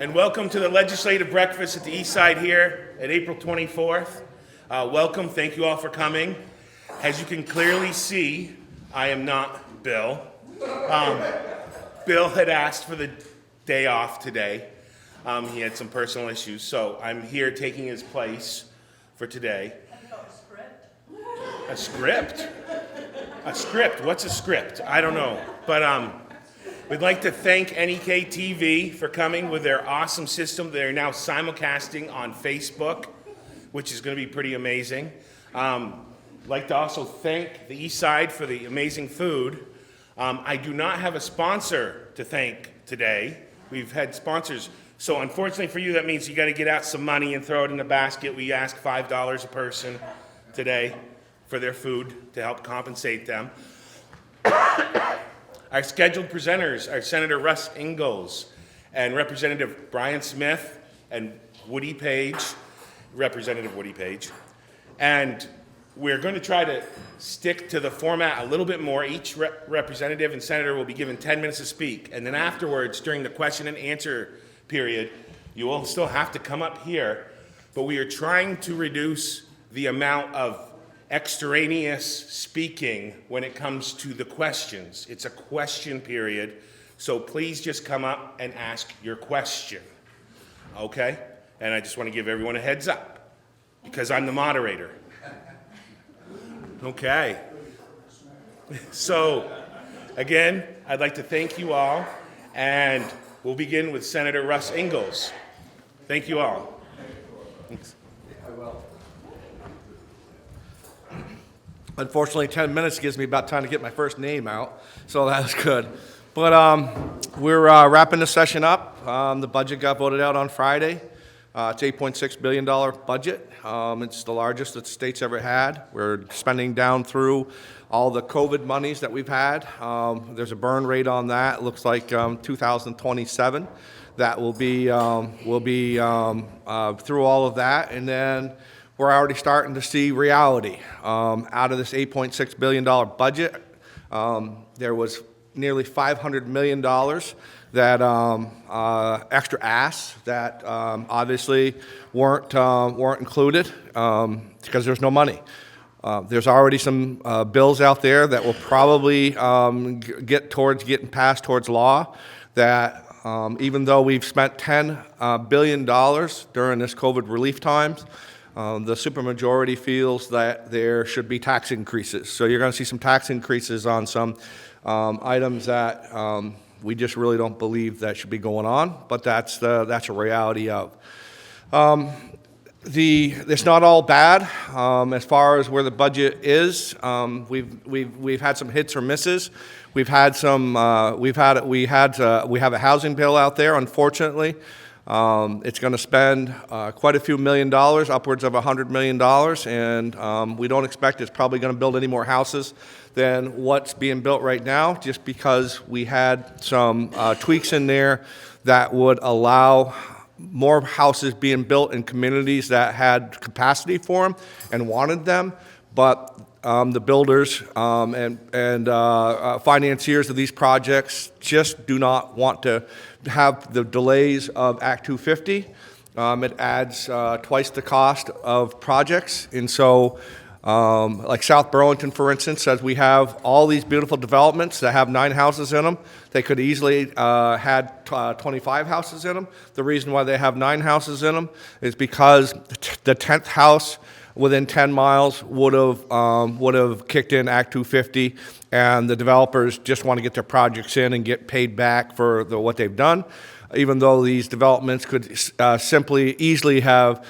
and welcome to the legislative breakfast at the East Side here at April 24th. Welcome, thank you all for coming. As you can clearly see, I am not Bill. Bill had asked for the day off today. He had some personal issues, so I'm here taking his place for today. A script? A script? What's a script? I don't know. But we'd like to thank NEK-TV for coming with their awesome system. They're now simulcasting on Facebook, which is going to be pretty amazing. I'd like to also thank the East Side for the amazing food. I do not have a sponsor to thank today. We've had sponsors. So unfortunately for you, that means you got to get out some money and throw it in the basket. We ask $5 a person today for their food to help compensate them. Our scheduled presenters are Senator Russ Ingalls and Representative Brian Smith and Woody Page, Representative Woody Page. And we're going to try to stick to the format a little bit more. Each representative and senator will be given 10 minutes to speak. And then afterwards, during the question and answer period, you will still have to come up here. But we are trying to reduce the amount of extraneous speaking when it comes to the questions. It's a question period. So please just come up and ask your question. Okay? And I just want to give everyone a heads up because I'm the moderator. Okay. So, again, I'd like to thank you all, and we'll begin with Senator Russ Ingalls. Thank you all. Thanks. Unfortunately, 10 minutes gives me about time to get my first name out, so that's good. But we're wrapping the session up. The budget got voted out on Friday. It's $8.6 billion budget. It's the largest that the state's ever had. We're spending down through all the COVID monies that we've had. There's a burn rate on that. It looks like 2027. That will be through all of that, and then we're already starting to see reality. Out of this $8.6 billion budget, there was nearly $500 million that extra asks that obviously weren't included because there's no money. There's already some bills out there that will probably get towards getting passed towards law that even though we've spent $10 billion during this COVID relief times, the supermajority feels that there should be tax increases. So you're going to see some tax increases on some items that we just really don't believe that should be going on, but that's a reality of. It's not all bad as far as where the budget is. We've had some hits or misses. We have a housing bill out there, unfortunately. It's going to spend quite a few $1 million, upwards of $100 million, and we don't expect it's probably going to build any more houses than what's being built right now, just because we had some tweaks in there that would allow more houses being built in communities that had capacity for them and wanted them, but the builders and financiers of these projects just do not want to have the delays of Act 250. It adds twice the cost of projects, and so like South Burlington, for instance, says we have all these beautiful developments that have 9 houses in them. They could easily had 25 houses in them. The reason why they have 9 houses in them is because the 10th house within 10 miles would have kicked in Act 250, and the developers just want to get their projects in and get paid back for what they've done, even though these developments could easily have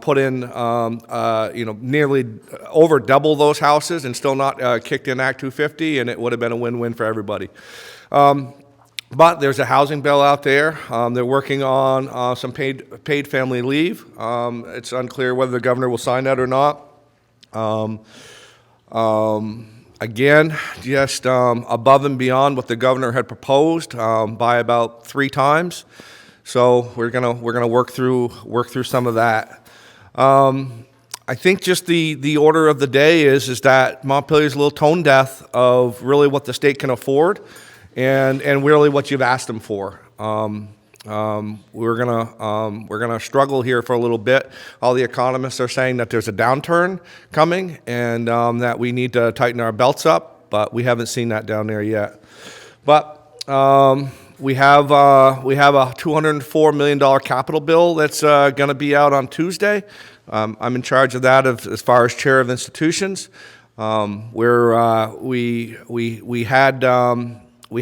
put in nearly over double those houses and still not kicked in Act 250, and it would have been a win-win for everybody. But there's a housing bill out there. They're working on some paid family leave. It's unclear whether the governor will sign that or not. Again, just above and beyond what the governor had proposed by about 3 times. So we're gonna work through some of that. I think just the order of the day is that Montpelier's a little tone deaf of really what the state can afford, and really what you've asked them for. we're gonna struggle here for a little bit. All the economists are saying that there's a downturn coming, and that we need to tighten our belts up, but we haven't seen that down there yet. But we have a $204 million capital bill that's going to be out on Tuesday. I'm in charge of that as far as chair of institutions. We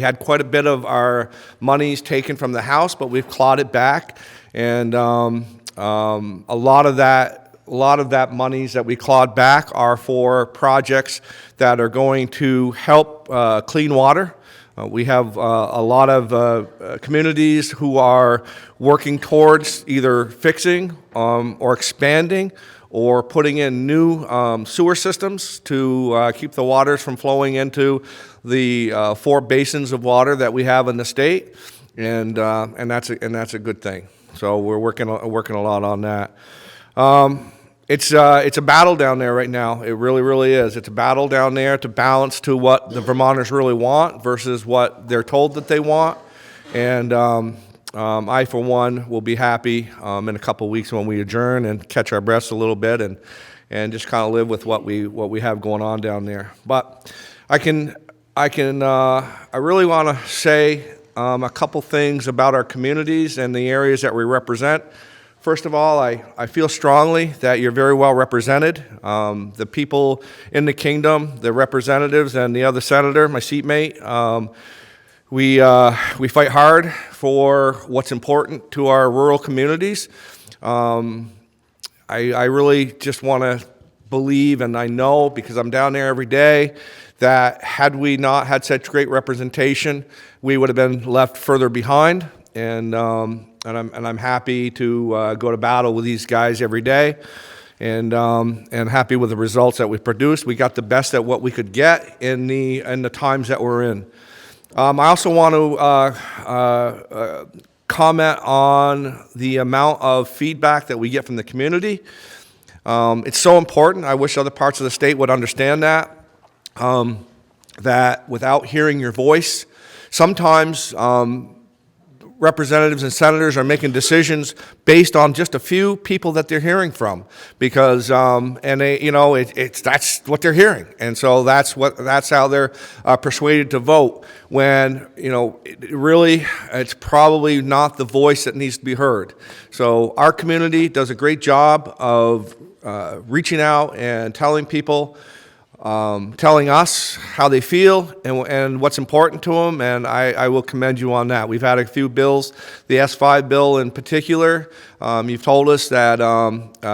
had quite a bit of our monies taken from the House, but we've clawed it back, and a lot of that monies that we clawed back are for projects that are going to help clean water. We have a lot of communities who are working towards either fixing or expanding or putting in new sewer systems to keep the waters from flowing into the 4 basins of water that we have in the state, and that's a good thing. So we're working a lot on that. It's a battle down there right now. It really is. It's a battle down there to balance to what the Vermonters really want versus what they're told that they want. And I, for one, will be happy in a couple of weeks when we adjourn and catch our breaths a little bit and just kind of live with what we have going on down there. But I really want to say a couple things about our communities and the areas that we represent. First of all, I feel strongly that you're very well represented. The people in the kingdom, the representatives, and the other senator, my seatmate, we fight hard for what's important to our rural communities. I really just want to believe, and I know because I'm down there every day, that had we not had such great representation, we would have been left further behind. And I'm happy to go to battle with these guys every day, and happy with the results that we've produced. We got the best at what we could get in the times that we're in. I also want to comment on the amount of feedback that we get from the community. It's so important. I wish other parts of the state would understand that. That without hearing your voice, sometimes representatives and senators are making decisions based on just a few people that they're hearing from, because and they, that's what they're hearing, and so that's how they're persuaded to vote. When it's probably not the voice that needs to be heard. So our community does a great job of reaching out and telling people. Telling us how they feel and what's important to them, and I will commend you on that. We've had a few bills, the S5 bill in particular. You've told us that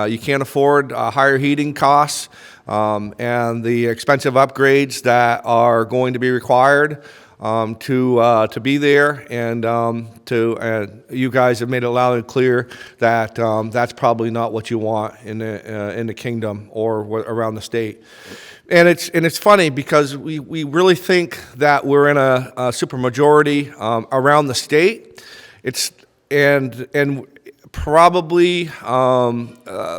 you can't afford higher heating costs and the expensive upgrades that are going to be required to be there, and you guys have made it loud and clear that that's probably not what you want in the kingdom or around the state. And it's funny because we really think that we're in a supermajority around the state. And probably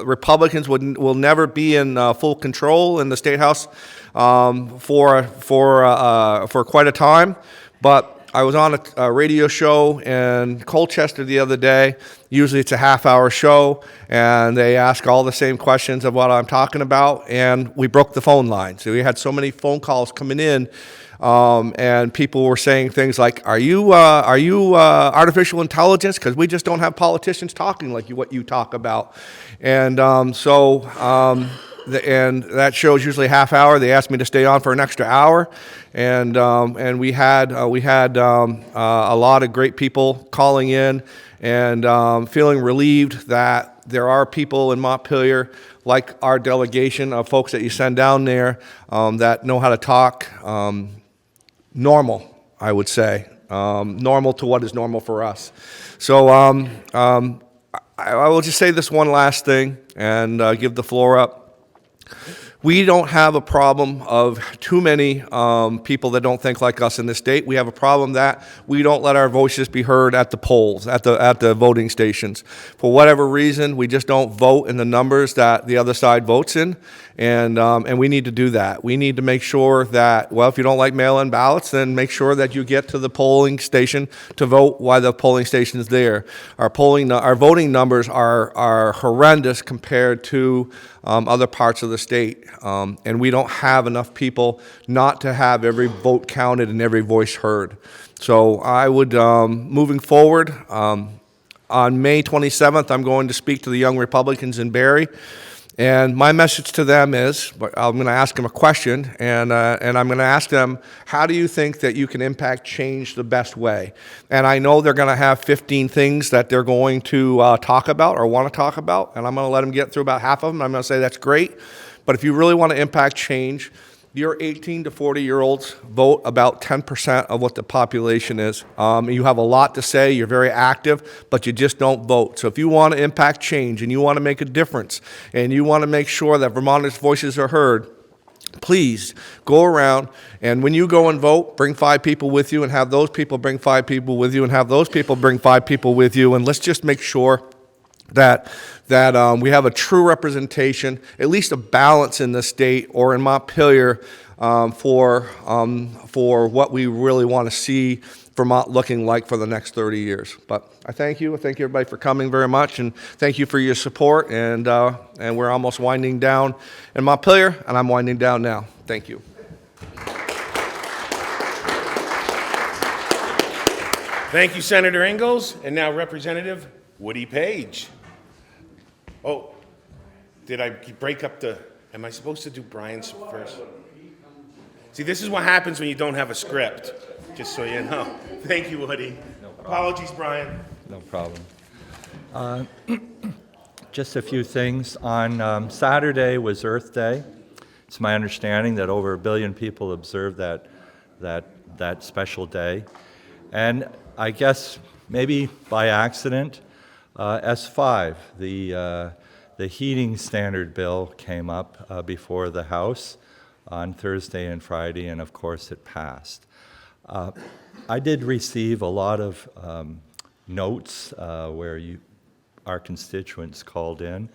Republicans will never be in full control in the State House for quite a time. But I was on a radio show in Colchester the other day. Usually it's a half-hour show, and they ask all the same questions of what I'm talking about, and we broke the phone line. So we had so many phone calls coming in, and people were saying things like, "Are you artificial intelligence? Because we just don't have politicians talking like what you talk about." And and that show's usually a half hour. They asked me to stay on for an extra hour, and we had a lot of great people calling in and feeling relieved that there are people in Montpelier, like our delegation of folks that you send down there, that know how to talk normal, I would say, normal to what is normal for us. So I will just say this one last thing and give the floor up. We don't have a problem of too many people that don't think like us in this state. We have a problem that we don't let our voices be heard at the polls, at the voting stations. For whatever reason, we just don't vote in the numbers that the other side votes in, and we need to do that. We need to make sure that, well, if you don't like mail-in ballots, then make sure that you get to the polling station to vote while the polling station is there. Our voting numbers are horrendous compared to other parts of the state. And we don't have enough people not to have every vote counted and every voice heard. So I would, moving forward, on May 27th, I'm going to speak to the young Republicans in Barrie. And my message to them is, I'm going to ask them a question, and I'm going to ask them, how do you think that you can impact change the best way? And I know they're going to have 15 things that they're going to talk about or want to talk about, and I'm going to let them get through about half of them. I'm going to say that's great, but if you really want to impact change, your 18 to 40-year-olds vote about 10% of what the population is. You have a lot to say, you're very active, but you just don't vote. So if you want to impact change and you want to make a difference and you want to make sure that Vermonters' voices are heard, please go around, and when you go and vote, bring 5 people with you and have those people bring 5 people with you and have those people bring 5 people with you, and let's just make sure that we have a true representation, at least a balance in the state or in Montpelier for what we really want to see Vermont looking like for the next 30 years. But I thank you. I thank everybody for coming very much, and thank you for your support. And we're almost winding down in Montpelier, and I'm winding down now. Thank you. Thank you, Senator Ingalls. And now Representative Woody Page. Oh, did I break up am I supposed to do Brian's first? See, this is what happens when you don't have a script, just so you know. Thank you, Woody. No problem. Apologies, Brian. No problem. Just a few things. On Saturday was Earth Day. It's my understanding that over 1 billion people observed that special day. And I guess maybe by accident, S5, the heating standard bill came up before the House on Thursday and Friday, and of course it passed. I did receive a lot of notes where our constituents called in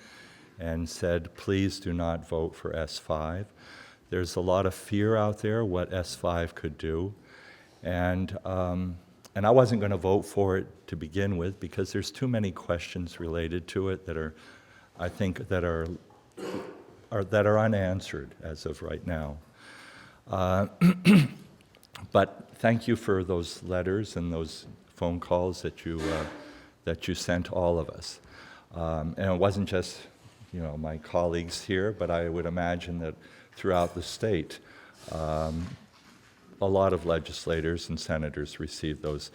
and said, please do not vote for S5. There's a lot of fear out there what S5 could do, and I wasn't going to vote for it to begin with because there's too many questions related to it that are, I think, that are unanswered as of right now. But thank you for those letters and those phone calls that you sent all of us. And it wasn't just, my colleagues here, but I would imagine that throughout the state, a lot of legislators and senators received those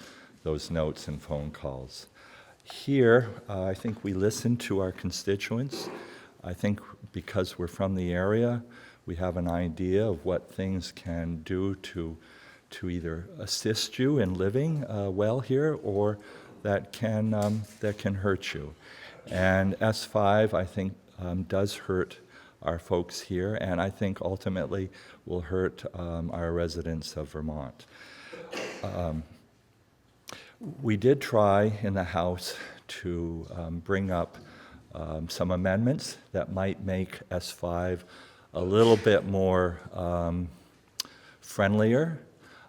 notes and phone calls. Here, I think we listen to our constituents. I think because we're from the area, we have an idea of what things can do to either assist you in living well here, or that can hurt you. And S5, I think, does hurt our folks here, and I think ultimately will hurt our residents of Vermont. We did try in the House to bring up some amendments that might make S5 a little bit more friendlier.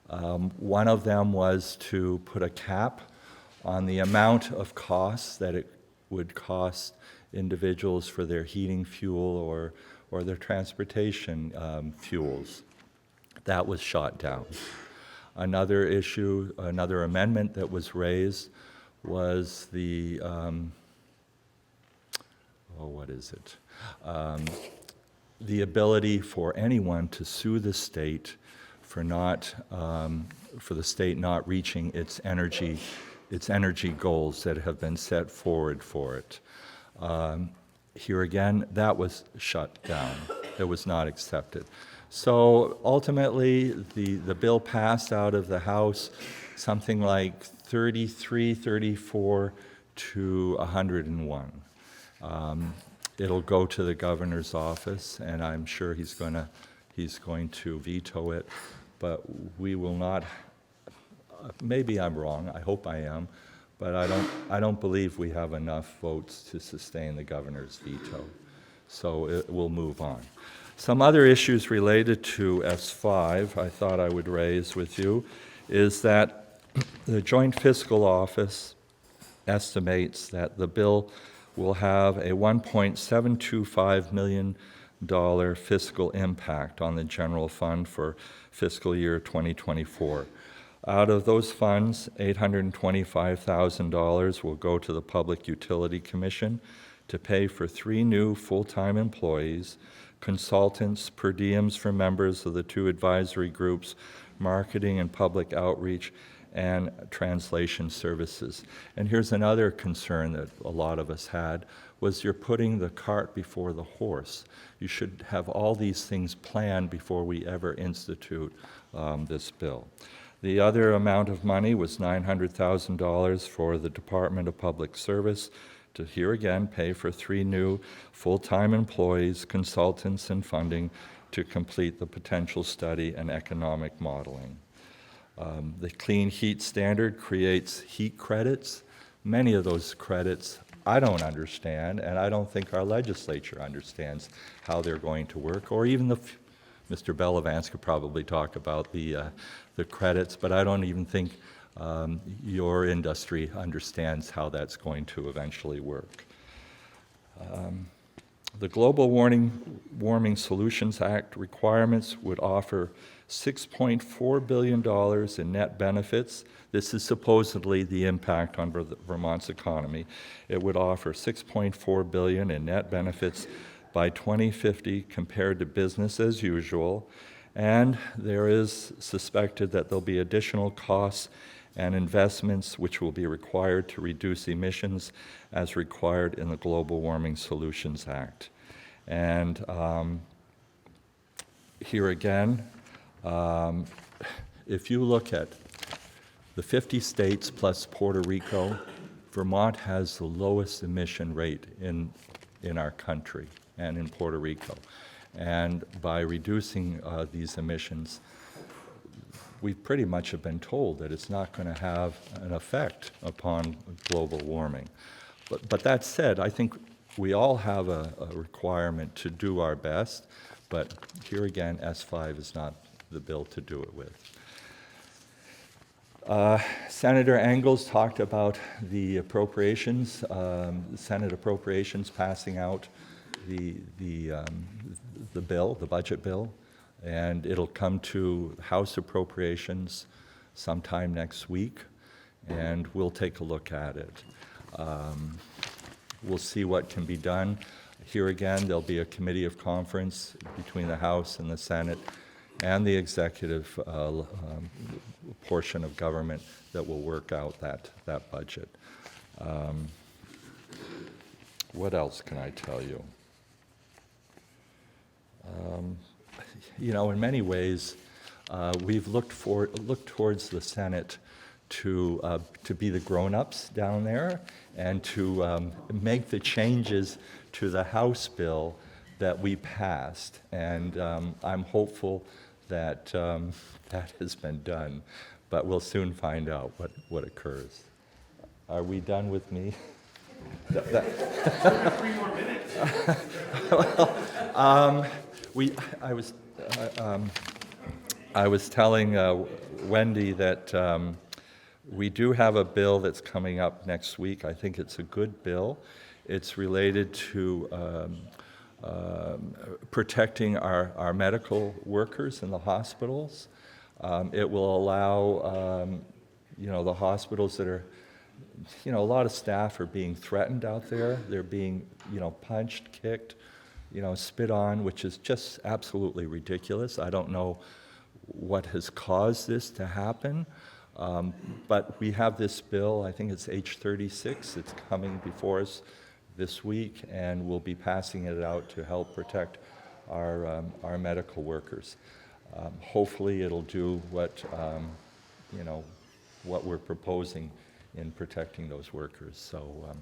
One of them was to put a cap on the amount of costs that it would cost individuals for their heating fuel or their transportation fuels. That was shot down. Another issue, another amendment that was raised was the, the ability for anyone to sue the state for the state not reaching its energy goals that have been set forward for it. Here again, that was shut down. It was not accepted. So ultimately, the bill passed out of the House something like 33, 34 to 101. It'll go to the governor's office, and I'm sure he's going to veto it, but we will not. Maybe I'm wrong. I hope I am, but I don't believe we have enough votes to sustain the governor's veto. So it will move on. Some other issues related to S5 I thought I would raise with you is that the Joint Fiscal Office estimates that the bill will have a $1.725 million fiscal impact on the general fund for fiscal year 2024. Out of those funds, $825,000 will go to the Public Utility Commission to pay for 3 new full-time employees, consultants, per diems for members of the 2 advisory groups, marketing and public outreach, and translation services. And here's another concern that a lot of us had, was you're putting the cart before the horse. You should have all these things planned before we ever institute this bill. The other amount of money was $900,000 for the Department of Public Service to, here again, pay for 3 new full-time employees, consultants, and funding to complete the potential study and economic modeling. The Clean Heat Standard creates heat credits. Many of those credits I don't understand, and I don't think our legislature understands how they're going to work, or even Mr. Bellavance could probably talk about the credits, but I don't even think your industry understands how that's going to eventually work. The Global Warming Solutions Act requirements would offer $6.4 billion in net benefits. This is supposedly the impact on Vermont's economy. It would offer $6.4 billion in net benefits by 2050 compared to business as usual, and there is suspected that there'll be additional costs and investments which will be required to reduce emissions as required in the Global Warming Solutions Act. And here again, if you look at the 50 states plus Puerto Rico, Vermont has the lowest emission rate in our country and in Puerto Rico. And by reducing these emissions, we pretty much have been told that it's not going to have an effect upon global warming. But that said, I think we all have a requirement to do our best, but here again, S5 is not the bill to do it with. Senator Ingalls talked about the appropriations, Senate appropriations passing out the bill, the budget bill, and it'll come to House appropriations sometime next week, and we'll take a look at it. We'll see what can be done. Here again, there'll be a committee of conference between the House and the Senate and the executive portion of government that will work out that budget. What else can I tell you? You know, in many ways, we've looked towards the Senate to be the grown-ups down there and to make the changes to the House bill that we passed. And I'm hopeful that that has been done, but we'll soon find out what occurs. Are we done with me? 3 more minutes. I was telling Wendy that we do have a bill that's coming up next week. I think it's a good bill. It's related to protecting our medical workers in the hospitals. It will allow, the hospitals that are, a lot of staff are being threatened out there. They're being, punched, kicked, spit on, which is just absolutely ridiculous. I don't know what has caused this to happen, but we have this bill, I think it's H36, it's coming before us this week, and we'll be passing it out to help protect our medical workers. Hopefully it'll do what we're proposing in protecting those workers. So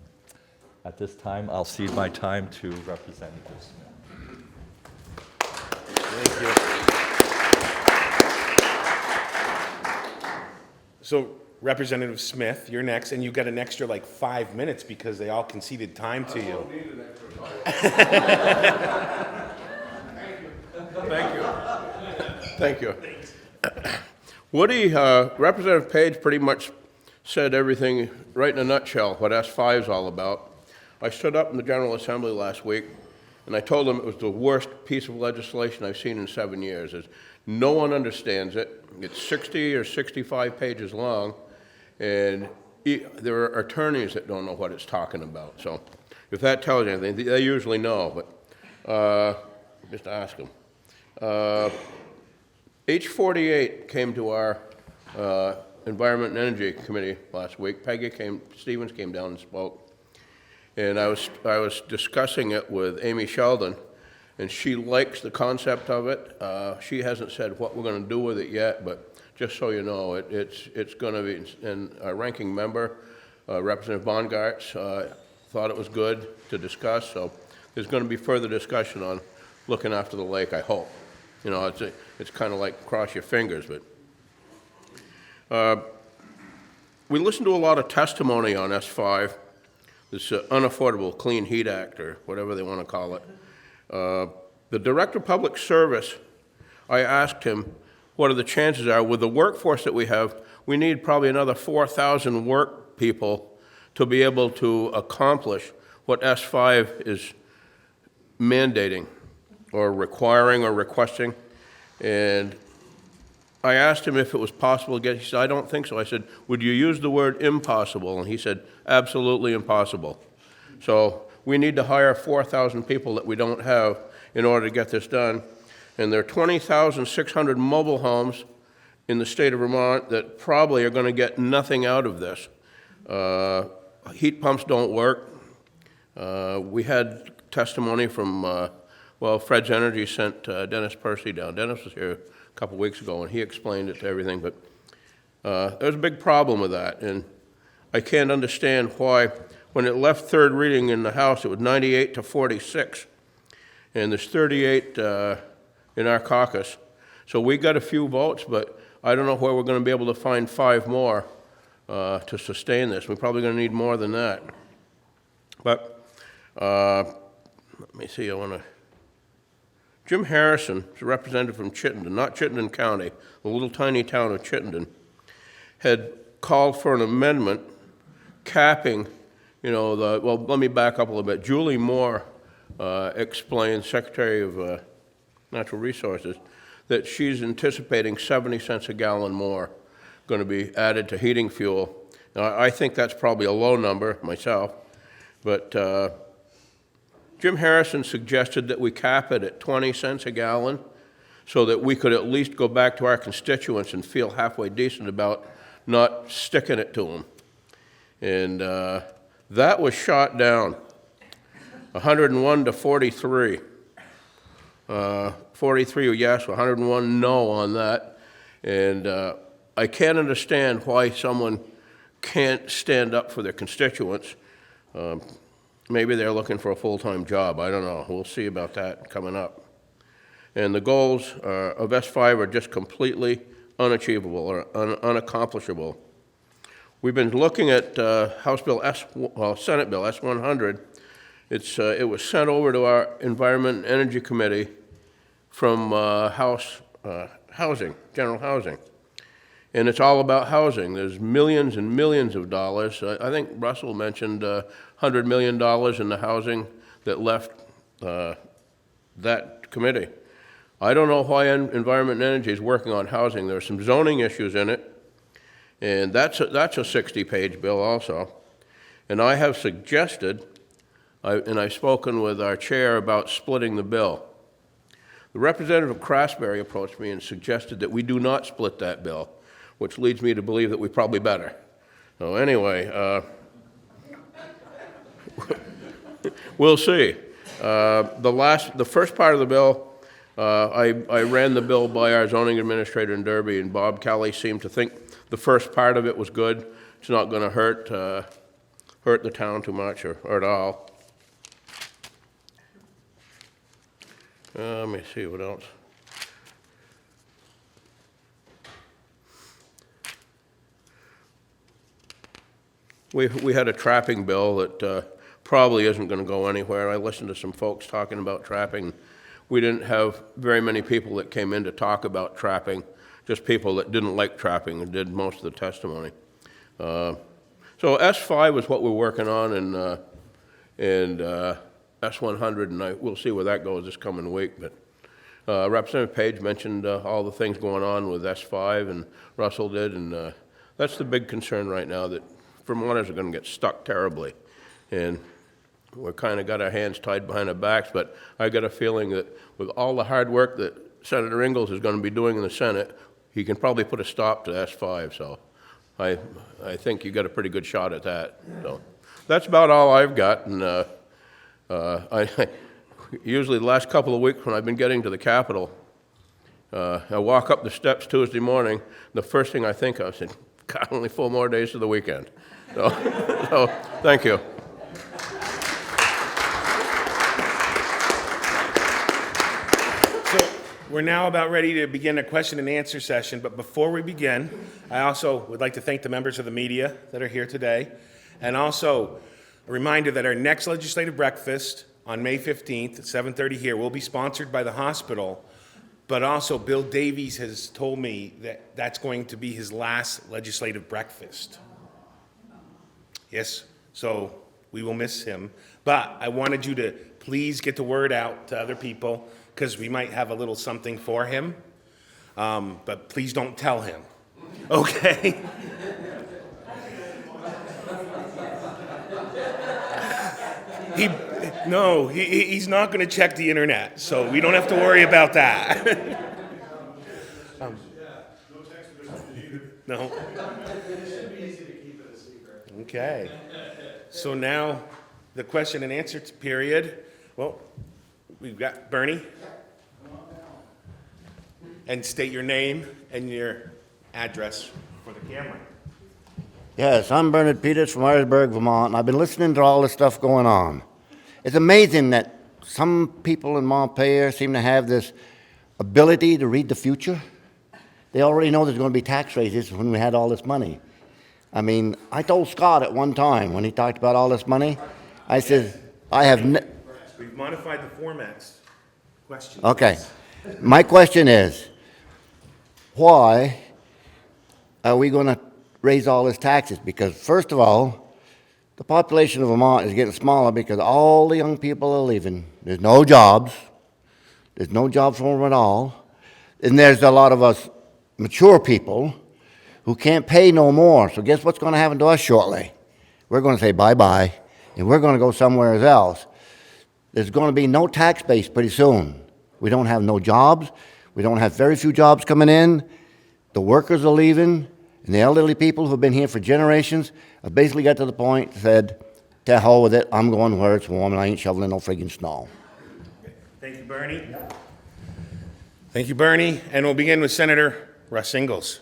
at this time, I'll cede my time to Representative Smith. Thank you. So Representative Smith, you're next, and you got an extra like 5 minutes because they all conceded time to you. Thank you. Woody, Representative Page pretty much said everything right in a nutshell, what S5 is all about. I stood up in the General Assembly last week, and I told them it was the worst piece of legislation I've seen in 7 years. No one understands it. It's 60 or 65 pages long, and there are attorneys that don't know what it's talking about. So if that tells you anything, they usually know, but just ask them. H48 came to our Environment and Energy Committee last week. Stevens came down and spoke. And I was discussing it with Amy Sheldon, and she likes the concept of it. She hasn't said what we're going to do with it yet, but just so you know, it's going to be, and our ranking member, Representative Bongartz, thought it was good to discuss, so there's going to be further discussion on looking after the lake, I hope. You know, it's kind of like cross your fingers, but we listened to a lot of testimony on S5, this Unaffordable Clean Heat Act, or whatever they want to call it. The Director of Public Service, I asked him what are the chances are, with the workforce that we have, we need probably another 4,000 work people to be able to accomplish what S5 is mandating or requiring or requesting. And I asked him if it was possible to get, he said, I don't think so. I said, would you use the word impossible? And he said, absolutely impossible. So we need to hire 4,000 people that we don't have in order to get this done. And there are 20,600 mobile homes in the state of Vermont that probably are going to get nothing out of this. Heat pumps don't work. We had testimony from, Fred's Energy sent Dennis Percy down. Dennis was here a couple weeks ago, and he explained it to everything, but there's a big problem with that, and I can't understand why, when it left third reading in the House, it was 98 to 46, and there's 38 in our caucus. So we got a few votes, but I don't know where we're going to be able to find 5 more to sustain this. We're probably going to need more than that. But let me see, Jim Harrison is a representative from Chittenden, not Chittenden County, the little tiny town of Chittenden, had called for an amendment capping, let me back up a little bit. Julie Moore explained, Secretary of Natural Resources, that she's anticipating 70 cents a gallon more going to be added to heating fuel. Now, I think that's probably a low number myself, but Jim Harrison suggested that we cap it at 20 cents a gallon so that we could at least go back to our constituents and feel halfway decent about not sticking it to them. And that was shot down, 101 to 43. 43 yes, 101 no on that. And I can't understand why someone can't stand up for their constituents. Maybe they're looking for a full-time job. I don't know. We'll see about that coming up. And the goals of S5 are just completely unachievable or unaccomplishable. We've been looking at Senate Bill S100. It was sent over to our Environment and Energy Committee from House Housing, General Housing. And it's all about housing. There's millions and millions of dollars. I think Russell mentioned $100 million in the housing that left that committee. I don't know why Environment and Energy is working on housing. There are some zoning issues in it, and that's a 60-page bill also. And I have suggested, and I've spoken with our chair about splitting the bill. The representative of Craftsbury approached me and suggested that we do not split that bill, which leads me to believe that we probably better. So anyway, we'll see. The first part of the bill, I ran the bill by our zoning administrator in Derby, and Bob Kelly seemed to think the first part of it was good. It's not going to hurt hurt the town too much or at all. Let me see what else. We had a trapping bill that probably isn't going to go anywhere. I listened to some folks talking about trapping. We didn't have very many people that came in to talk about trapping, just people that didn't like trapping and did most of the testimony. So S5 is what we're working on, and S100, and we'll see where that goes this coming week. But Representative Page mentioned all the things going on with S5, and Russell did, and that's the big concern right now, that Vermonters are going to get stuck terribly. And we're kind of got our hands tied behind our backs, but I got a feeling that with all the hard work that Senator Ingalls is going to be doing in the Senate, he can probably put a stop to S5. So I think you got a pretty good shot at that. So that's about all I've got. And I usually the last couple of weeks when I've been getting to the Capitol, I walk up the steps Tuesday morning, the first thing I think of is, God, only 4 more days to the weekend. So thank you. So we're now about ready to begin a question and answer session, but before we begin, I also would like to thank the members of the media that are here today, and also a reminder that our next legislative breakfast on May 15th at 7:30 here will be sponsored by the hospital, but also Bill Davies has told me that that's going to be his last legislative breakfast. Yes, so we will miss him, but I wanted you to please get the word out to other people, because we might have a little something for him, but please don't tell him, okay? He's not going to check the internet, so we don't have to worry about that. No. Okay. So now the question and answer period. Well, we've got Bernie. And state your name and your address for the camera. Yes, I'm Bernard Peters from Irisburg, Vermont, and I've been listening to all this stuff going on. It's amazing that some people in Montpelier seem to have this ability to read the future. They already know there's going to be tax raises when we had all this money. I mean, I told Scott at one time when he talked about all this money, I said, We've modified the formats. Questions? Okay. My question is, why are we going to raise all these taxes? Because first of all, the population of Vermont is getting smaller because all the young people are leaving. There's no jobs. There's no jobs for them at all. And there's a lot of us mature people who can't pay no more. So guess what's going to happen to us shortly? We're going to say bye-bye, and we're going to go somewhere else. There's going to be no tax base pretty soon. We don't have no jobs. We don't have very few jobs coming in. The workers are leaving, and the elderly people who have been here for generations have basically got to the point, said, to hell with it, I'm going where it's warm, and I ain't shoveling no friggin' snow. Thank you, Bernie. Thank you, Bernie. And we'll begin with Senator Russ Ingalls.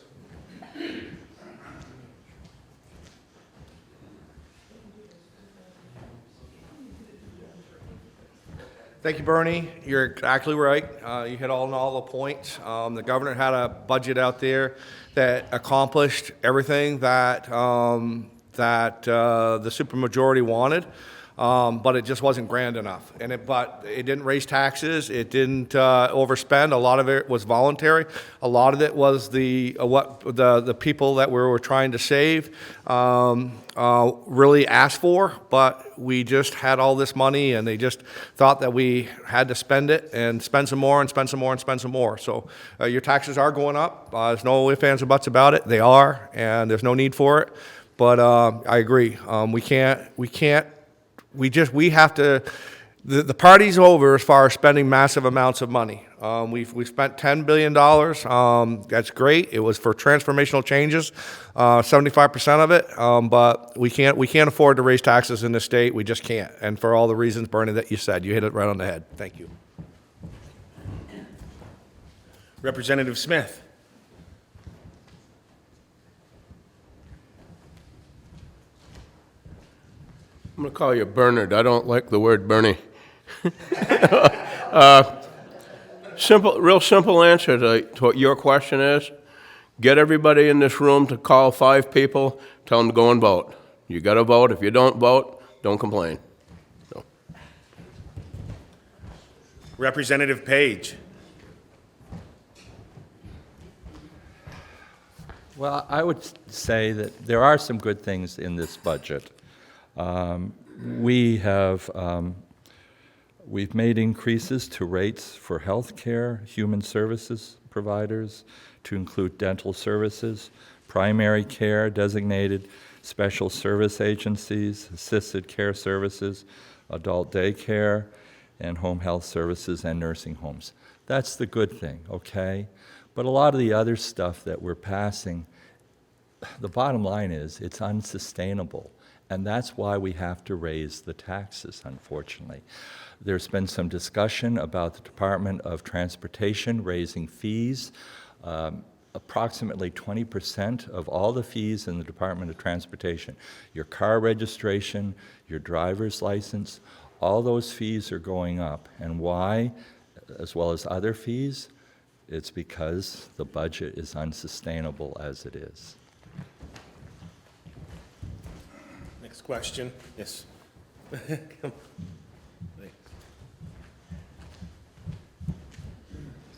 Thank you, Bernie. You're exactly right. You hit all the points. The governor had a budget out there that accomplished everything that the supermajority wanted, but it just wasn't grand enough. But it didn't raise taxes. It didn't overspend. A lot of it was voluntary. A lot of it was the people that we were trying to save really asked for, but we just had all this money, and they just thought that we had to spend it and spend some more and spend some more and spend some more. So your taxes are going up. There's no ifs, ands, or buts about it. They are, and there's no need for it. But I agree. We have to. The party's over as far as spending massive amounts of money. We've spent $10 billion. That's great. It was for transformational changes, 75% of it. But we can't afford to raise taxes in this state. We just can't. And for all the reasons, Bernie, that you said, you hit it right on the head. Thank you. Representative Smith. I'm going to call you Bernard. I don't like the word Bernie. Real simple answer to what your question is. Get everybody in this room to call 5 people, tell them to go and vote. You got to vote. If you don't vote, don't complain. So. Representative Page. Well, I would say that there are some good things in this budget. We've made increases to rates for health care, human services providers, to include dental services, primary care, designated special service agencies, assisted care services, adult daycare, and home health services and nursing homes. That's the good thing, okay? But a lot of the other stuff that we're passing, the bottom line is it's unsustainable. And that's why we have to raise the taxes, unfortunately. There's been some discussion about the Department of Transportation raising fees. Approximately 20% of all the fees in the Department of Transportation, your car registration, your driver's license, all those fees are going up. And why, as well as other fees? It's because the budget is unsustainable as it is. Next question. Yes.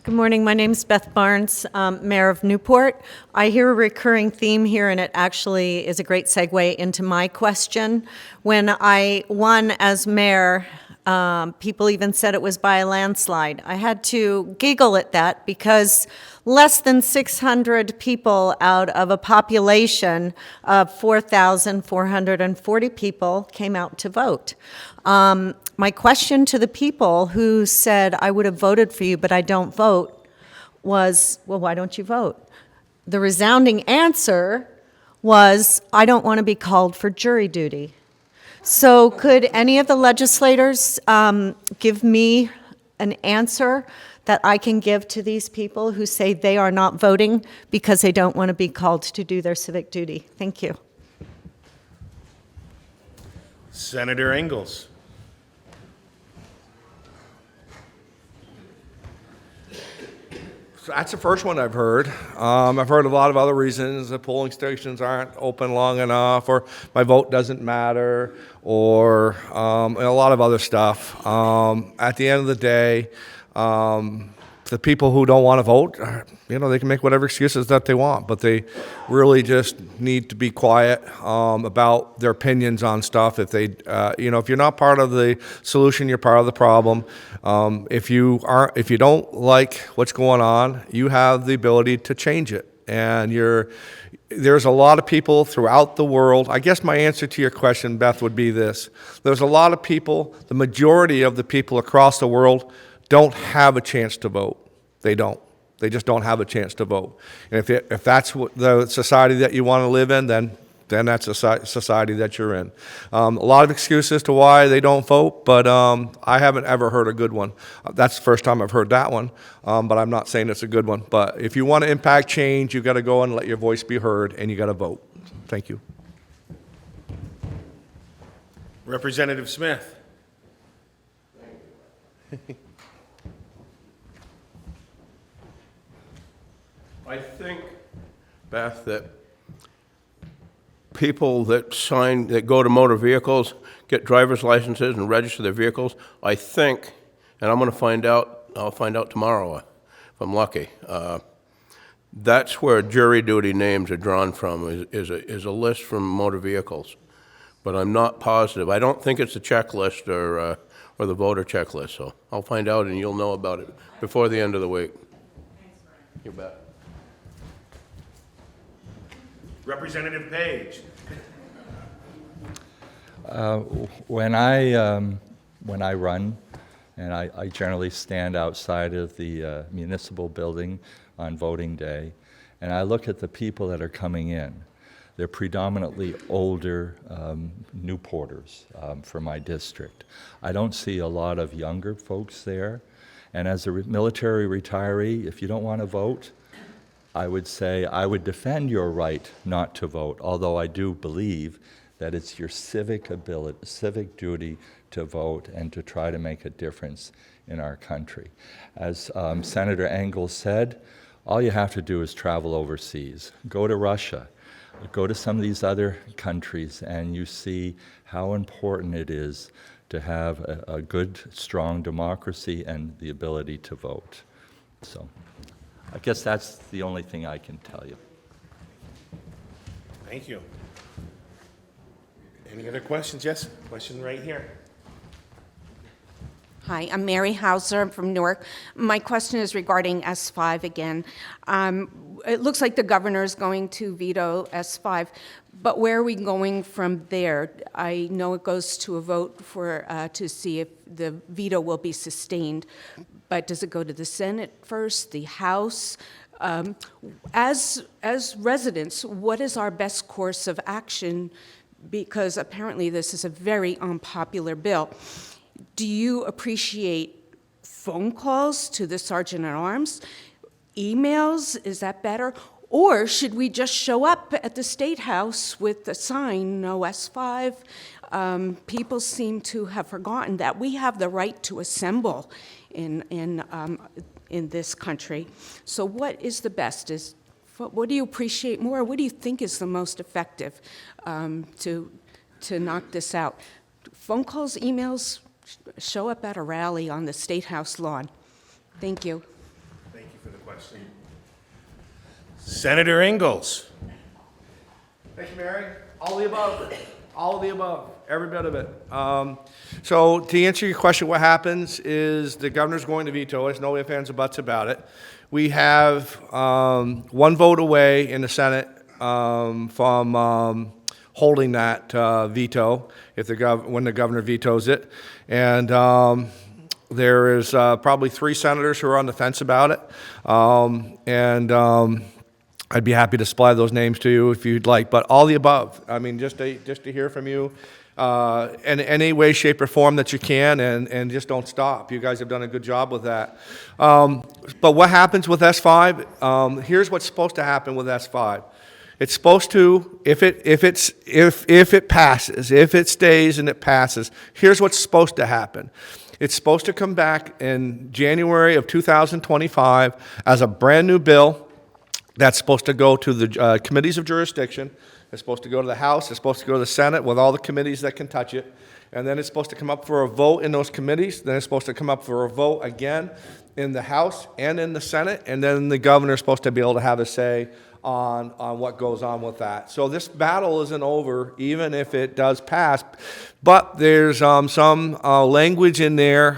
Good morning. My name's Beth Barnes, Mayor of Newport. I hear a recurring theme here, and it actually is a great segue into my question. When I won as mayor, people even said it was by a landslide. I had to giggle at that because less than 600 people out of a population of 4,440 people came out to vote. My question to the people who said, I would have voted for you, but I don't vote, was, well, why don't you vote? The resounding answer was, I don't want to be called for jury duty. So could any of the legislators give me an answer that I can give to these people who say they are not voting because they don't want to be called to do their civic duty? Thank you. Senator Ingalls. So that's the first one I've heard. I've heard a lot of other reasons. The polling stations aren't open long enough, or my vote doesn't matter, or and a lot of other stuff. At the end of the day, the people who don't want to vote, they can make whatever excuses that they want, but they really just need to be quiet about their opinions on stuff. If they, if you're not part of the solution, you're part of the problem. If you don't like what's going on, you have the ability to change it. And there's a lot of people throughout the world. I guess my answer to your question, Beth, would be this. There's a lot of people, the majority of the people across the world don't have a chance to vote. They don't. They just don't have a chance to vote. And if that's what the society that you want to live in, then that's a society that you're in. A lot of excuses to why they don't vote, but I haven't ever heard a good one. That's the first time I've heard that one, but I'm not saying it's a good one. But if you want to impact change, you've got to go and let your voice be heard, and you got to vote. Thank you. Representative Smith. I think, Beth, that people that go to motor vehicles, get driver's licenses and register their vehicles, I think, and I'm going to find out, I'll find out tomorrow if I'm lucky, that's where jury duty names are drawn from, is a list from motor vehicles. But I'm not positive. I don't think it's a checklist or the voter checklist, so I'll find out and you'll know about it before the end of the week. Thanks, Brian. You bet. Representative Page. When I run, and I generally stand outside of the municipal building on voting day, and I look at the people that are coming in. They're predominantly older Newporters for my district. I don't see a lot of younger folks there. And as a military retiree, if you don't want to vote, I would say I would defend your right not to vote, although I do believe that it's your civic duty to vote and to try to make a difference in our country. As Senator Ingalls said, all you have to do is travel overseas. Go to Russia, go to some of these other countries, and you see how important it is to have a good, strong democracy and the ability to vote. So I guess that's the only thing I can tell you. Thank you. Any other questions? Yes, question right here. Hi, I'm Mary Hauser. I'm from Newark. My question is regarding S5 again. It looks like the governor is going to veto S5, but where are we going from there? I know it goes to a vote to see if the veto will be sustained, but does it go to the Senate first, the House? As residents, what is our best course of action? Because apparently this is a very unpopular bill. Do you appreciate phone calls to the Sergeant at Arms? Emails, is that better? Or should we just show up at the State House with the sign, no S5? People seem to have forgotten that we have the right to assemble in this country. So what is the best? What do you appreciate more? What do you think is the most effective to knock this out? Phone calls, emails, show up at a rally on the State House lawn. Thank you. Thank you for the question. Senator Ingalls. Thank you, Mary. All the above. All of the above. Every bit of it. So to answer your question, what happens is the governor's going to veto it. There's no ifs, ands, or buts about it. We have one vote away in the Senate from holding that veto when the governor vetoes it. And there is probably 3 senators who are on the fence about it. I'd be happy to supply those names to you if you'd like. But all the above, I mean, just to hear from you in any way, shape, or form that you can, and just don't stop. You guys have done a good job with that. But what happens with S5? Here's what's supposed to happen with S5. It's supposed to, if it passes, if it stays and it passes, here's what's supposed to happen. It's supposed to come back in January of 2025 as a brand new bill that's supposed to go to the committees of jurisdiction. It's supposed to go to the House. It's supposed to go to the Senate with all the committees that can touch it. And then it's supposed to come up for a vote in those committees. Then it's supposed to come up for a vote again in the House and in the Senate. And then the governor is supposed to be able to have a say on what goes on with that. So this battle isn't over, even if it does pass. But there's some language in there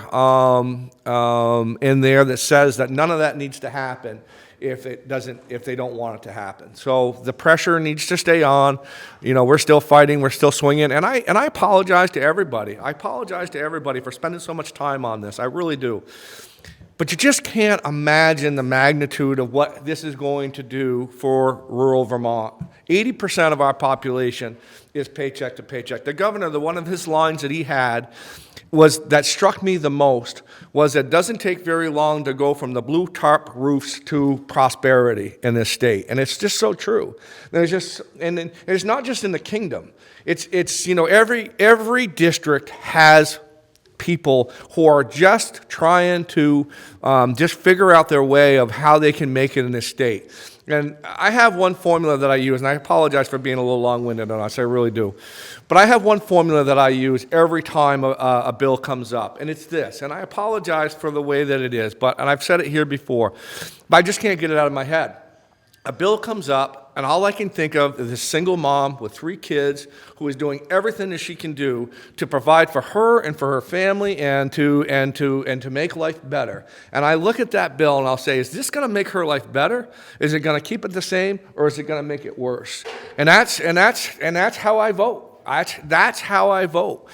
that says that none of that needs to happen if they don't want it to happen. So the pressure needs to stay on. You know, we're still fighting, we're still swinging, and I apologize to everybody. I apologize to everybody for spending so much time on this. I really do. But you just can't imagine the magnitude of what this is going to do for rural Vermont. 80% of our population is paycheck to paycheck. The governor, one of his lines that he had that struck me the most was that it doesn't take very long to go from the blue tarp roofs to prosperity in this state. And it's just so true. And it's not just in the kingdom. It's you know, every district has people who are just trying to just figure out their way of how they can make it in this state. And I have one formula that I use, and I apologize for being a little long-winded on this, I really do. But I have one formula that I use every time a bill comes up, and it's this. And I apologize for the way that it is, and I've said it here before, but I just can't get it out of my head. A bill comes up, and all I can think of is this single mom with 3 kids who is doing everything that she can do to provide for her and for her family and to make life better. And I look at that bill and I'll say, is this going to make her life better? Is it going to keep it the same, or is it going to make it worse? And that's how I vote. That's how I vote.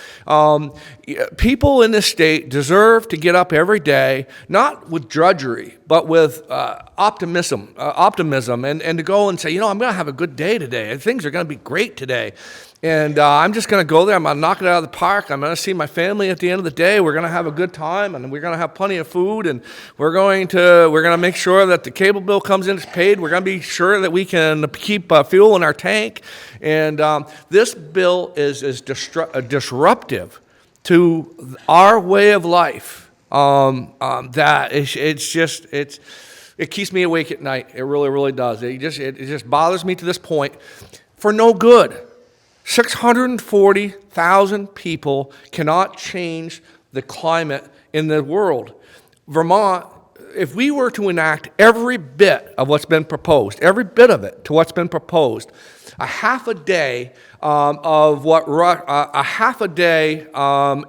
People in this state deserve to get up every day, not with drudgery, but with optimism, and to go and say, you know, I'm going to have a good day today. Things are going to be great today. And I'm just going to go there. I'm going to knock it out of the park. I'm going to see my family at the end of the day. We're going to have a good time, and we're going to have plenty of food. And we're going to make sure that the cable bill comes in, it's paid. We're going to be sure that we can keep fuel in our tank. And this bill is disruptive to our way of life. It keeps me awake at night. It really, really does. It just bothers me to this point for no good. 640,000 people cannot change the climate in the world. Vermont, if we were to enact every bit of what's been proposed, every bit of it to what's been proposed, a half a day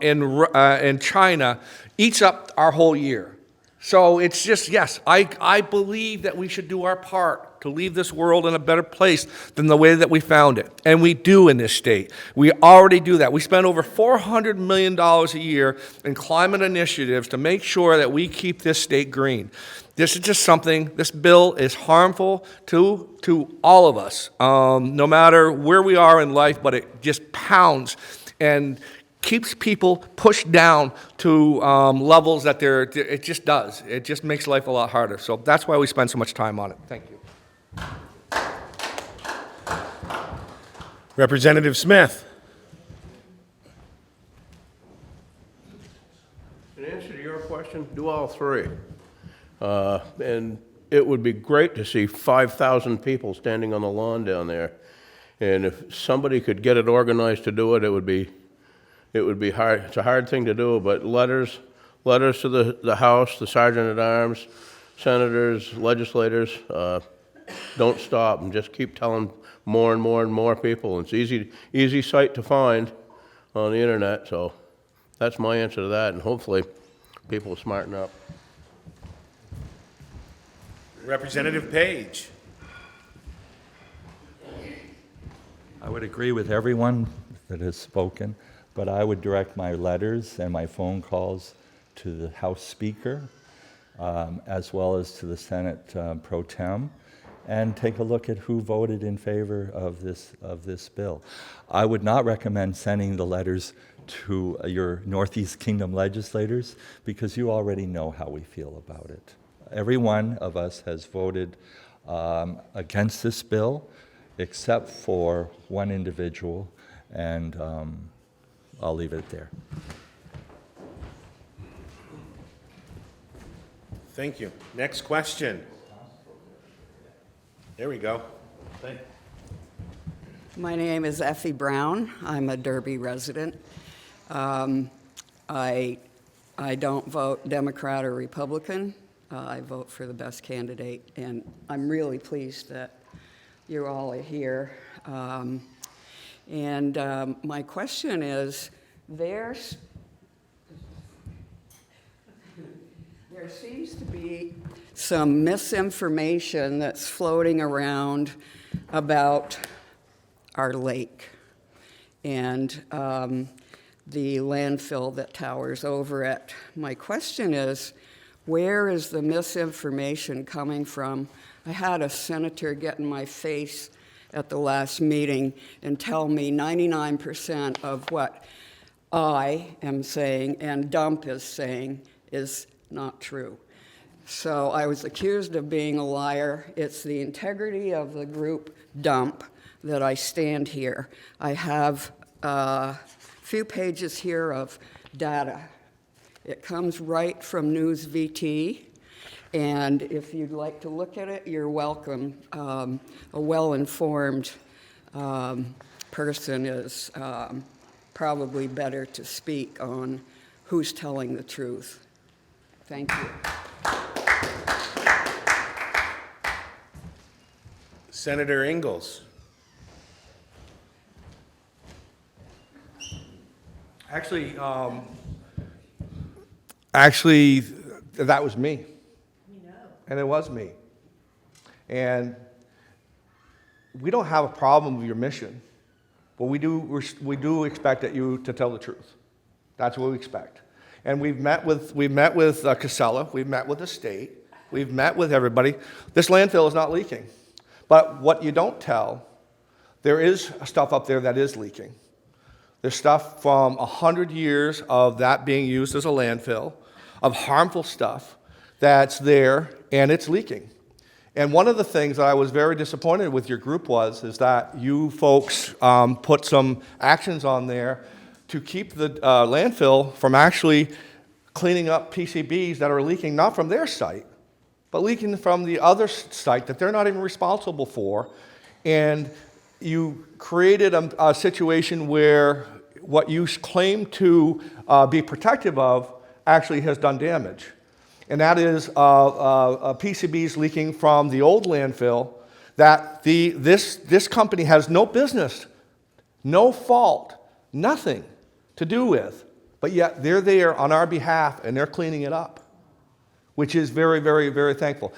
in China eats up our whole year. So it's just, yes, I believe that we should do our part to leave this world in a better place than the way that we found it. And we do in this state. We already do that. We spend over $400 million a year in climate initiatives to make sure that we keep this state green. This is just something, this bill is harmful to all of us, no matter where we are in life, but it just pounds and keeps people pushed down to levels that it just does. It just makes life a lot harder. So that's why we spend so much time on it. Thank you. Representative Smith. In answer to your question, do all three. And it would be great to see 5,000 people standing on the lawn down there. And if somebody could get it organized to do it, it would be hard. It's a hard thing to do, but letters to the House, the Sergeant at Arms, senators, legislators, don't stop and just keep telling more and more and more people. It's easy site to find on the internet, so that's my answer to that, and hopefully people will smarten up. Representative Page. I would agree with everyone that has spoken, but I would direct my letters and my phone calls to the House Speaker, as well as to the Senate Pro Tem, and take a look at who voted in favor of this bill. I would not recommend sending the letters to your Northeast Kingdom legislators, because you already know how we feel about it. Every one of us has voted against this bill, except for one individual, and I'll leave it there. Thank you. Next question. There we go. Thank you. My name is Effie Brown. I'm a Derby resident. I don't vote Democrat or Republican. I vote for the best candidate, and I'm really pleased that you all are here. My question is, there seems to be some misinformation that's floating around about our lake and the landfill that towers over it. My question is, where is the misinformation coming from? I had a senator get in my face at the last meeting and tell me 99% of what I am saying and Dump is saying is not true. So I was accused of being a liar. It's the integrity of the group Dump that I stand here. I have a few pages here of data. It comes right from News VT, and if you'd like to look at it, you're welcome. A well-informed person is probably better to speak on who's telling the truth. Thank you. Senator Ingalls. Actually, that was me. And it was me. And we don't have a problem with your mission, but we do expect that you to tell the truth. That's what we expect. And we've met with Casella, we've met with the state, we've met with everybody. This landfill is not leaking. But what you don't tell There is stuff up there that is leaking. There's stuff from 100 years of that being used as a landfill, of harmful stuff that's there, and it's leaking. And one of the things that I was very disappointed with your group is that you folks put some actions on there to keep the landfill from actually cleaning up PCBs that are leaking, not from their site, but leaking from the other site that they're not even responsible for. And you created a situation where what you claim to be protective of actually has done damage. And that is PCBs leaking from the old landfill that this company has no business, no fault, nothing to do with, but yet they're there on our behalf and they're cleaning it up, which is very, very, very thankful.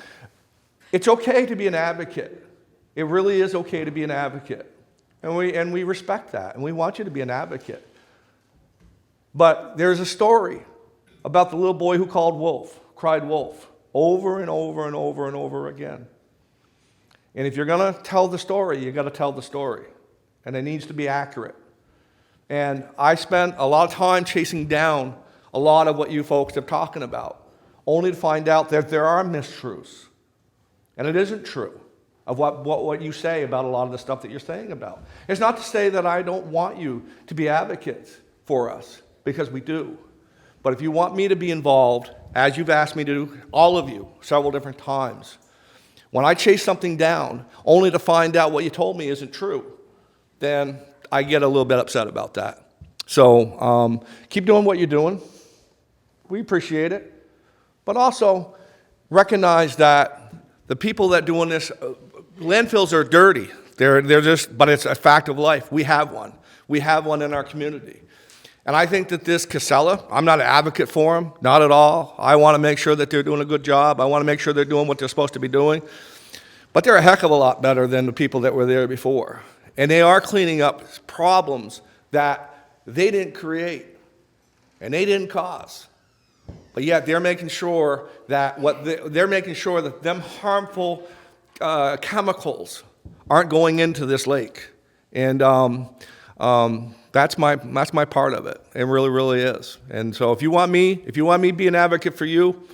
It's okay to be an advocate. It really is okay to be an advocate. And we respect that, and we want you to be an advocate. But there's a story about the little boy who cried wolf, over and over and over and over again. And if you're going to tell the story, you've got to tell the story. And it needs to be accurate. And I spent a lot of time chasing down a lot of what you folks are talking about, only to find out that there are mistruths. And it isn't true of what you say about a lot of the stuff that you're saying about. It's not to say that I don't want you to be advocates for us, because we do. But if you want me to be involved, as you've asked me to do, all of you, several different times, when I chase something down, only to find out what you told me isn't true, then I get a little bit upset about that. So keep doing what you're doing. We appreciate it. But also recognize that the people that doing this, landfills are dirty. They're just, but it's a fact of life. We have one. We have one in our community. And I think that this Casella, I'm not an advocate for them, not at all. I want to make sure that they're doing a good job. I want to make sure they're doing what they're supposed to be doing. But they're a heck of a lot better than the people that were there before. And they are cleaning up problems that they didn't create and they didn't cause. But yet they're making sure that they're making sure that them harmful chemicals aren't going into this lake. And that's my part of it. It really, really is. And so if you want me to be an advocate for you,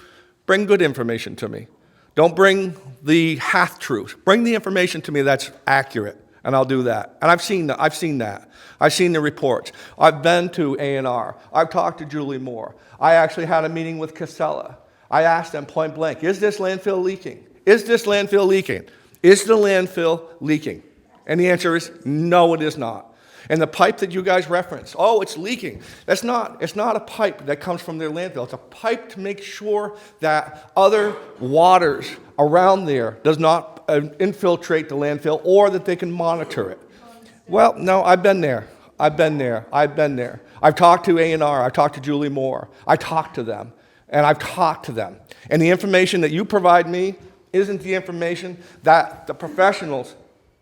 bring good information to me. Don't bring the half-truth. Bring the information to me that's accurate, and I'll do that. And I've seen that. I've seen the reports. I've been to A&R. I've talked to Julie Moore. I actually had a meeting with Casella. I asked them point blank, is this landfill leaking? Is this landfill leaking? Is the landfill leaking? And the answer is no, it is not. And the pipe that you guys referenced, oh, it's leaking. It's not a pipe that comes from their landfill. It's a pipe to make sure that other waters around there does not infiltrate the landfill, or that they can monitor it. Well, no, I've been there. I've talked to A&R. I've talked to Julie Moore. I talked to them, and I've talked to them. And the information that you provide me isn't the information that the professionals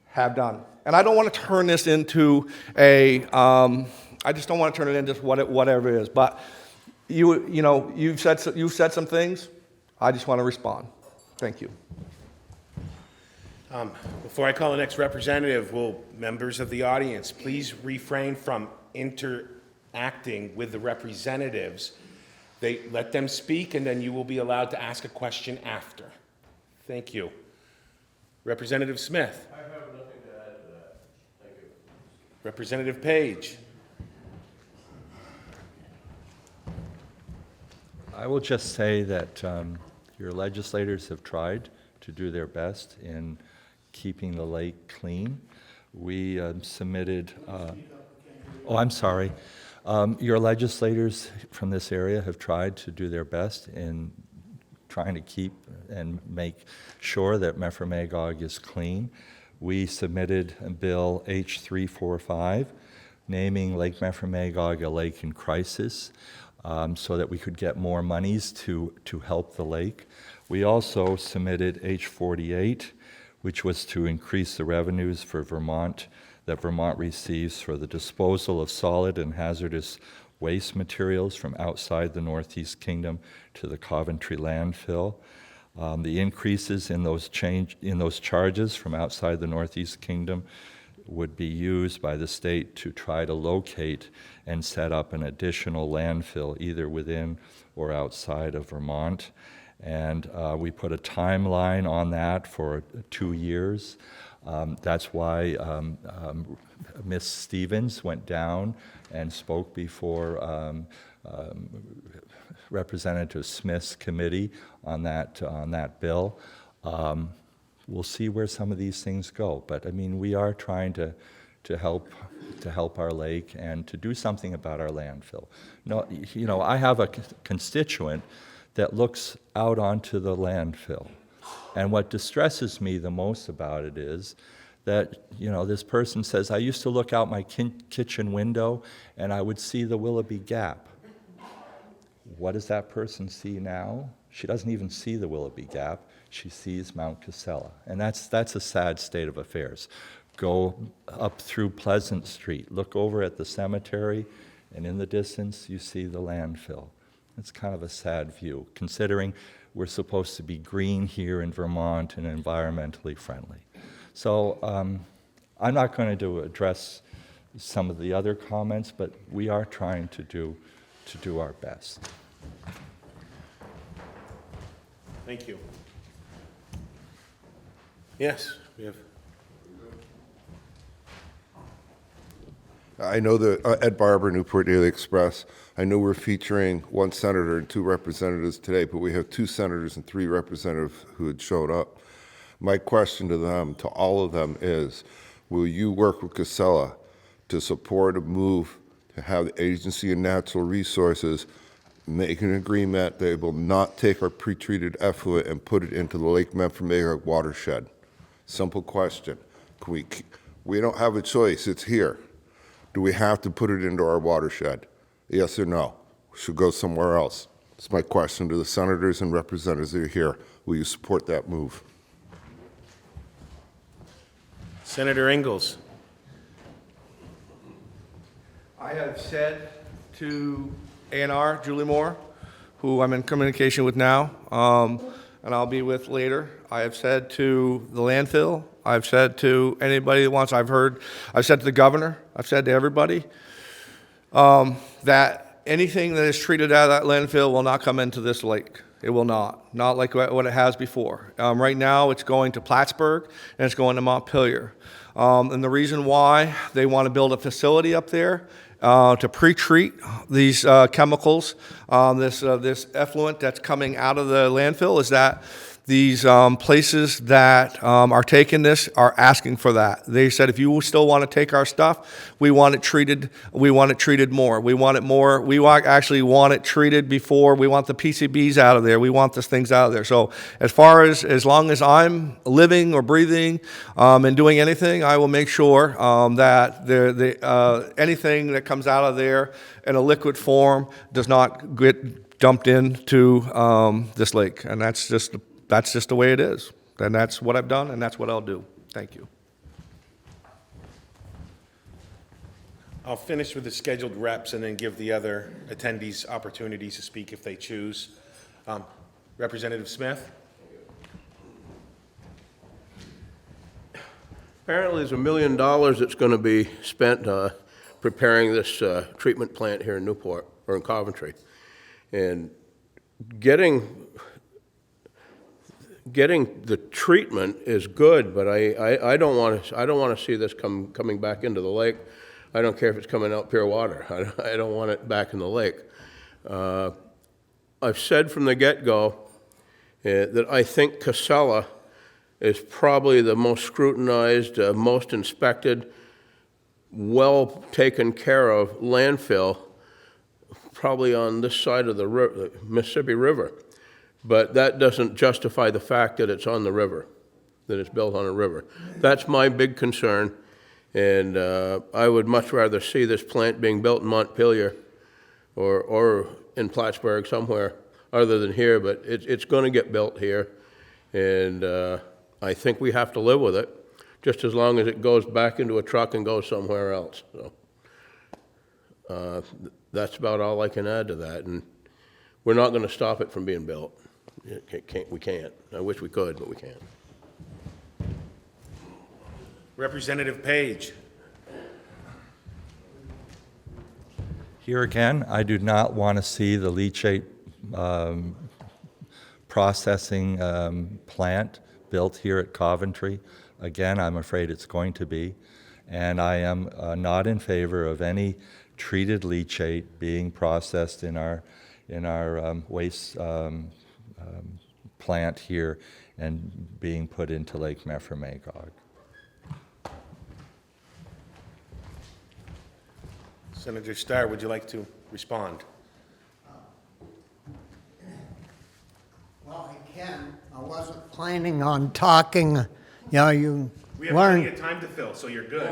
have done. And I don't want to turn this into I just don't want to turn it into whatever it is. But you've said some things. I just want to respond. Thank you. Before I call the next representative, will members of the audience please refrain from interacting with the representatives? Let them speak, and then you will be allowed to ask a question after. Thank you. Representative Smith. I have nothing to add to that. Thank you. Representative Page. I will just say that your legislators have tried to do their best in keeping the lake clean. We submitted, I'm sorry. Your legislators from this area have tried to do their best in trying to keep and make sure that Memphremagog is clean. We submitted a bill H345 naming Lake Memphremagog a lake in crisis so that we could get more monies to help the lake. We also submitted H48, which was to increase the revenues for Vermont that Vermont receives for the disposal of solid and hazardous waste materials from outside the Northeast Kingdom to the Coventry landfill. The increases in those charges from outside the Northeast Kingdom would be used by the state to try to locate and set up an additional landfill either within or outside of Vermont. And we put a timeline on that for 2 years. That's why Ms. Stevens went down and spoke before Representative Smith's committee on that bill. We'll see where some of these things go, but I mean, we are trying to help our lake and to do something about our landfill. No, you know, I have a constituent that looks out onto the landfill, and what distresses me the most about it is that, you know, this person says, I used to look out my kitchen window and I would see the Willoughby Gap. What does that person see now? She doesn't even see the Willoughby Gap. She sees Mount Casella. And that's a sad state of affairs. Go up through Pleasant Street, look over at the cemetery, and in the distance you see the landfill. It's kind of a sad view, considering we're supposed to be green here in Vermont and environmentally friendly. So I'm not going to address some of the other comments, but we are trying to do our best. Thank you. Yes, we have. I know that Ed Barber, Newport Daily Express. I know we're featuring 1 senator and 2 representatives today, but we have 2 senators and 3 representatives who had showed up. My question to them, to all of them, is: will you work with Casella to support a move to have the Agency of Natural Resources make an agreement they will not take our pretreated effluent and put it into the Lake Memphremagog watershed? Simple question. We don't have a choice. It's here. Do we have to put it into our watershed? Yes or no? We should go somewhere else. It's my question to the senators and representatives that are here. Will you support that move? Senator Ingalls. I have said to A&R, Julie Moore, who I'm in communication with now, and I'll be with later. I have said to the landfill, I've said to anybody that wants, I've said to the governor, I've said to everybody, that anything that is treated out of that landfill will not come into this lake. It will not like what it has before. Right now, it's going to Plattsburgh, and it's going to Montpelier. And the reason why they want to build a facility up there to pre-treat these chemicals, this effluent that's coming out of the landfill, is that these places that are taking this are asking for that. They said, if you still want to take our stuff, we want it treated. We want it treated more. We want it more. We actually want it treated before. We want the PCBs out of there. We want these things out of there. So as long as I'm living or breathing and doing anything, I will make sure that anything that comes out of there in a liquid form does not get dumped into this lake. And that's just the way it is. And that's what I've done, and that's what I'll do. Thank you. I'll finish with the scheduled reps and then give the other attendees opportunities to speak if they choose. Representative Smith? Apparently, there's $1 million that's going to be spent preparing this treatment plant here in Newport, or in Coventry. And getting the treatment is good, but I don't want to see this coming back into the lake. I don't care if it's coming out pure water. I don't want it back in the lake. I've said from the get-go that I think Casella is probably the most scrutinized, most inspected, well taken care of landfill, probably on this side of the Mississippi River. But that doesn't justify the fact that it's on the river, that it's built on a river. That's my big concern, and I would much rather see this plant being built in Montpelier or in Plattsburgh somewhere other than here, but it's going to get built here, and I think we have to live with it, just as long as it goes back into a truck and goes somewhere else. So that's about all I can add to that, and we're not going to stop it from being built. We can't. I wish we could, but we can't. Representative Page. Here again, I do not want to see the leachate processing plant built here at Coventry. Again, I'm afraid it's going to be. And I am not in favor of any treated leachate being processed in our waste plant here and being put into Lake Memphremagog. Senator Starr, would you like to respond? Well, I can. I wasn't planning on talking. You know, you We have learn. plenty of time to fill, so you're good.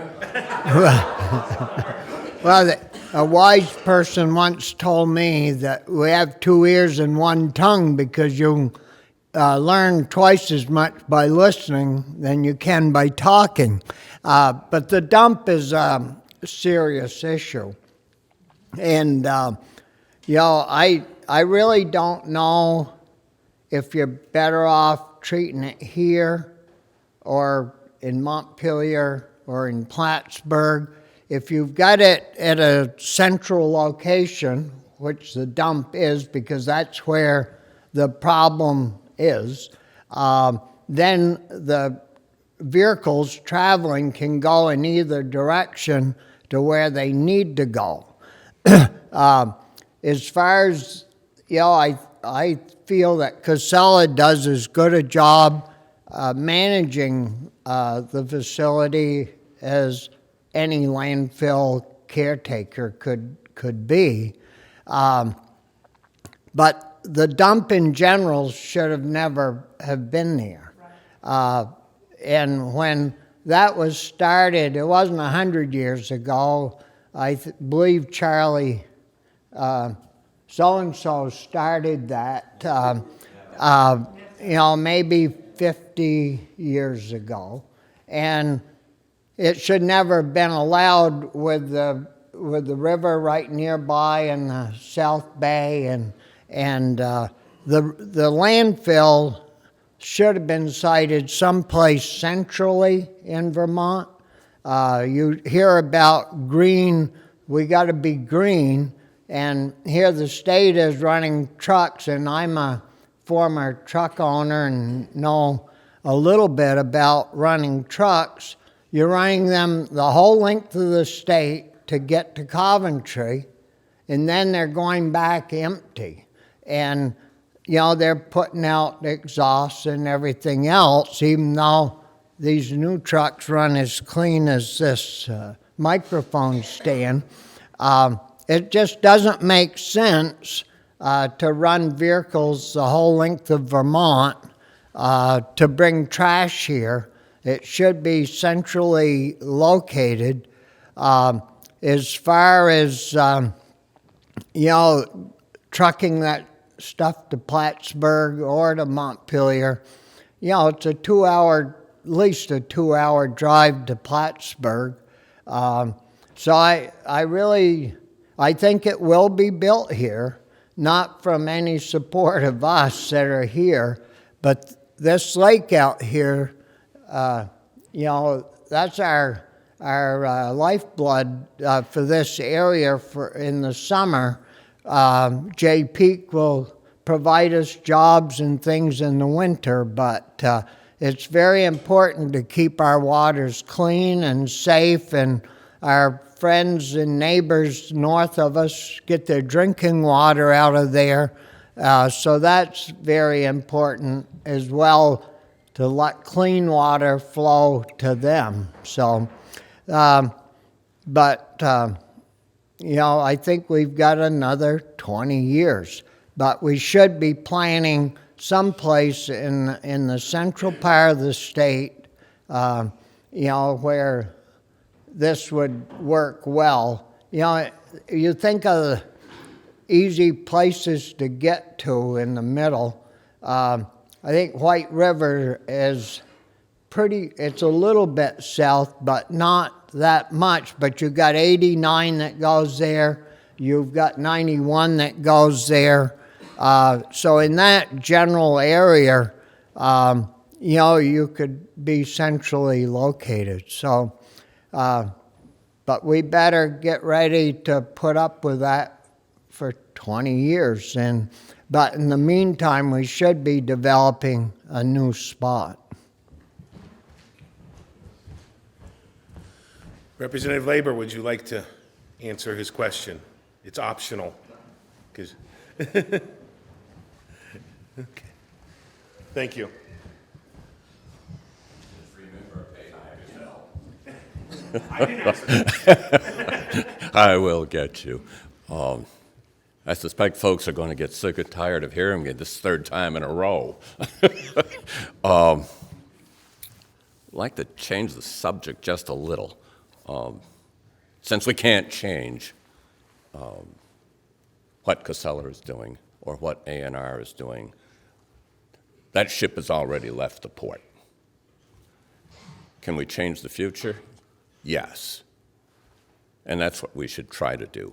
Well, a wise person once told me that we have 2 ears and 1 tongue because you learn twice as much by listening than you can by talking. But the dump is a serious issue. And, you know, I really don't know if you're better off treating it here or in Montpelier or in Plattsburgh. If you've got it at a central location, which the dump is because that's where the problem is, then the vehicles traveling can go in either direction to where they need to go. As far as, you know, I feel that Casella does as good a job managing the facility as any landfill caretaker could be. But the dump in general should have never have been there. And when that was started, it wasn't 100 years ago. I believe Charlie so-and-so started that, you know, maybe 50 years ago. And it should never have been allowed with the river right nearby in the South Bay. And the landfill should have been sited someplace centrally in Vermont. You hear about green, we got to be green, and here the state is running trucks, and I'm a former truck owner and know a little bit about running trucks. You're running them the whole length of the state to get to Coventry, and then they're going back empty. And, you know, they're putting out exhausts and everything else, even though these new trucks run as clean as this microphone stand. It just doesn't make sense to run vehicles the whole length of Vermont to bring trash here. It should be centrally located. As far as, you know, trucking that stuff to Plattsburgh or to Montpelier, you know, it's a 2-hour at least a 2-hour drive to Plattsburgh. So I think it will be built here, not from any support of us that are here, but this lake out here, you know, that's our lifeblood for this area in the summer. Jay Peak will provide us jobs and things in the winter, but it's very important to keep our waters clean and safe, and our friends and neighbors north of us get their drinking water out of there. So that's very important as well, to let clean water flow to them. So, you know, I think we've got another 20 years, but we should be planning someplace in the central part of the state, you know, where this would work well. You know, you think of easy places to get to in the middle. I think White River is it's a little bit south, but not that much. But you've got 89 that goes there. You've got 91 that goes there. So in that general area, you know, you could be centrally located. So, but we better get ready to put up with that for 20 years. But in the meantime, we should be developing a new spot. Representative Labor, would you like to answer his question? It's optional. 'Cause okay. Thank you. I will get you. I suspect folks are going to get sick and tired of hearing me this third time in a row. I'd like to change the subject just a little. Since we can't change what Casella is doing or what A&R is doing, that ship has already left the port. Can we change the future? Yes. And that's what we should try to do.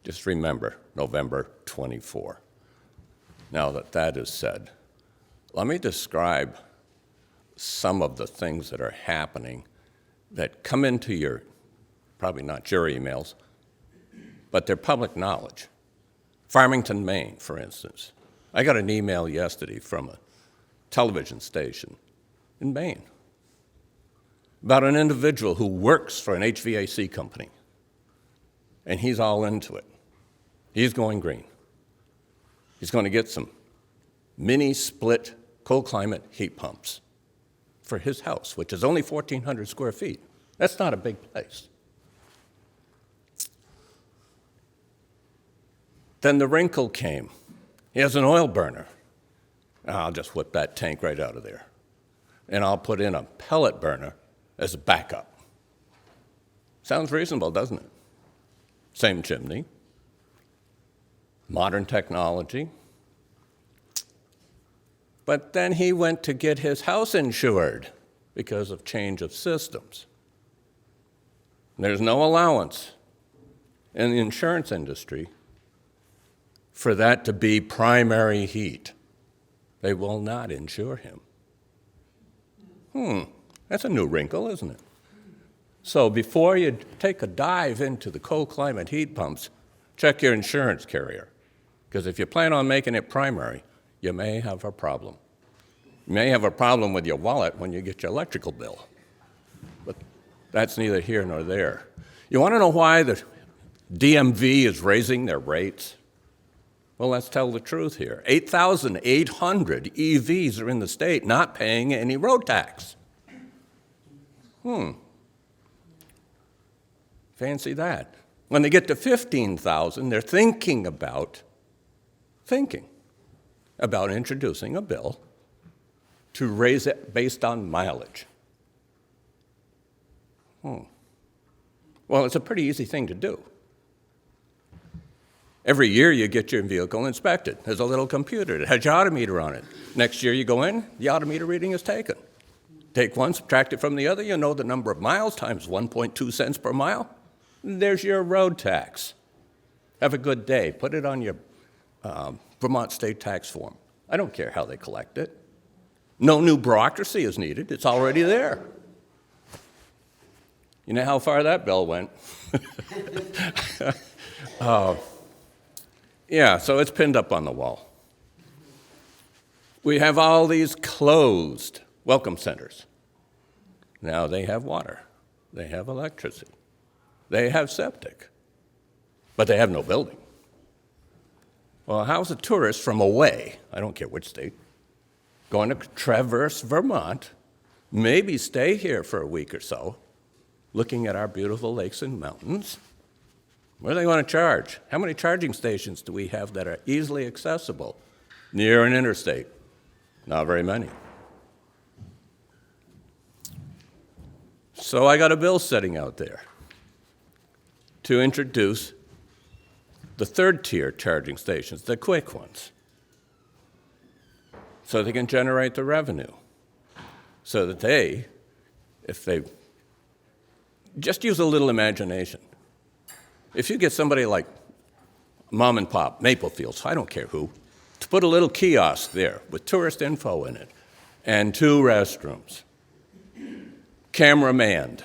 Just remember, November 24. Now that that is said, let me describe some of the things that are happening that come into your, probably not your emails, but they're public knowledge. Farmington, Maine, for instance. I got an email yesterday from a television station in Maine about an individual who works for an HVAC company, and he's all into it. He's going green. He's going to get some mini split cold climate heat pumps for his house, which is only 1,400 square feet. That's not a big place. Then the wrinkle came. He has an oil burner. I'll just whip that tank right out of there. And I'll put in a pellet burner as a backup. Sounds reasonable, doesn't it? Same chimney, modern technology. But then he went to get his house insured because of change of systems. There's no allowance in the insurance industry for that to be primary heat. They will not insure him. That's a new wrinkle, isn't it? So before you take a dive into the cold climate heat pumps, check your insurance carrier. Because if you plan on making it primary, you may have a problem. You may have a problem with your wallet when you get your electrical bill. But that's neither here nor there. You want to know why the DMV is raising their rates? Well, let's tell the truth here. 8,800 EVs are in the state not paying any road tax. Fancy that. When they get to 15,000, they're thinking about introducing a bill to raise it based on mileage. Well, it's a pretty easy thing to do. Every year you get your vehicle inspected. There's a little computer that has your odometer on it. Next year you go in, the odometer reading is taken. Take one, subtract it from the other, you know the number of miles times 1.2 cents per mile. There's your road tax. Have a good day. Put it on your Vermont state tax form. I don't care how they collect it. No new bureaucracy is needed. It's already there. You know how far that bill went? Yeah, so it's pinned up on the wall. We have all these closed welcome centers. Now they have water. They have electricity. They have septic. But they have no building. Well, how's a tourist from away, I don't care which state, going to traverse Vermont, maybe stay here for a week or so, looking at our beautiful lakes and mountains? What do they want to charge? How many charging stations do we have that are easily accessible near an interstate? Not very many. So I got a bill sitting out there to introduce the third-tier charging stations, the quick ones, so they can generate the revenue, so that they, if they just use a little imagination, if you get somebody like mom and pop, Maple Fields, I don't care who, to put a little kiosk there with tourist info in it and 2 restrooms, camera manned.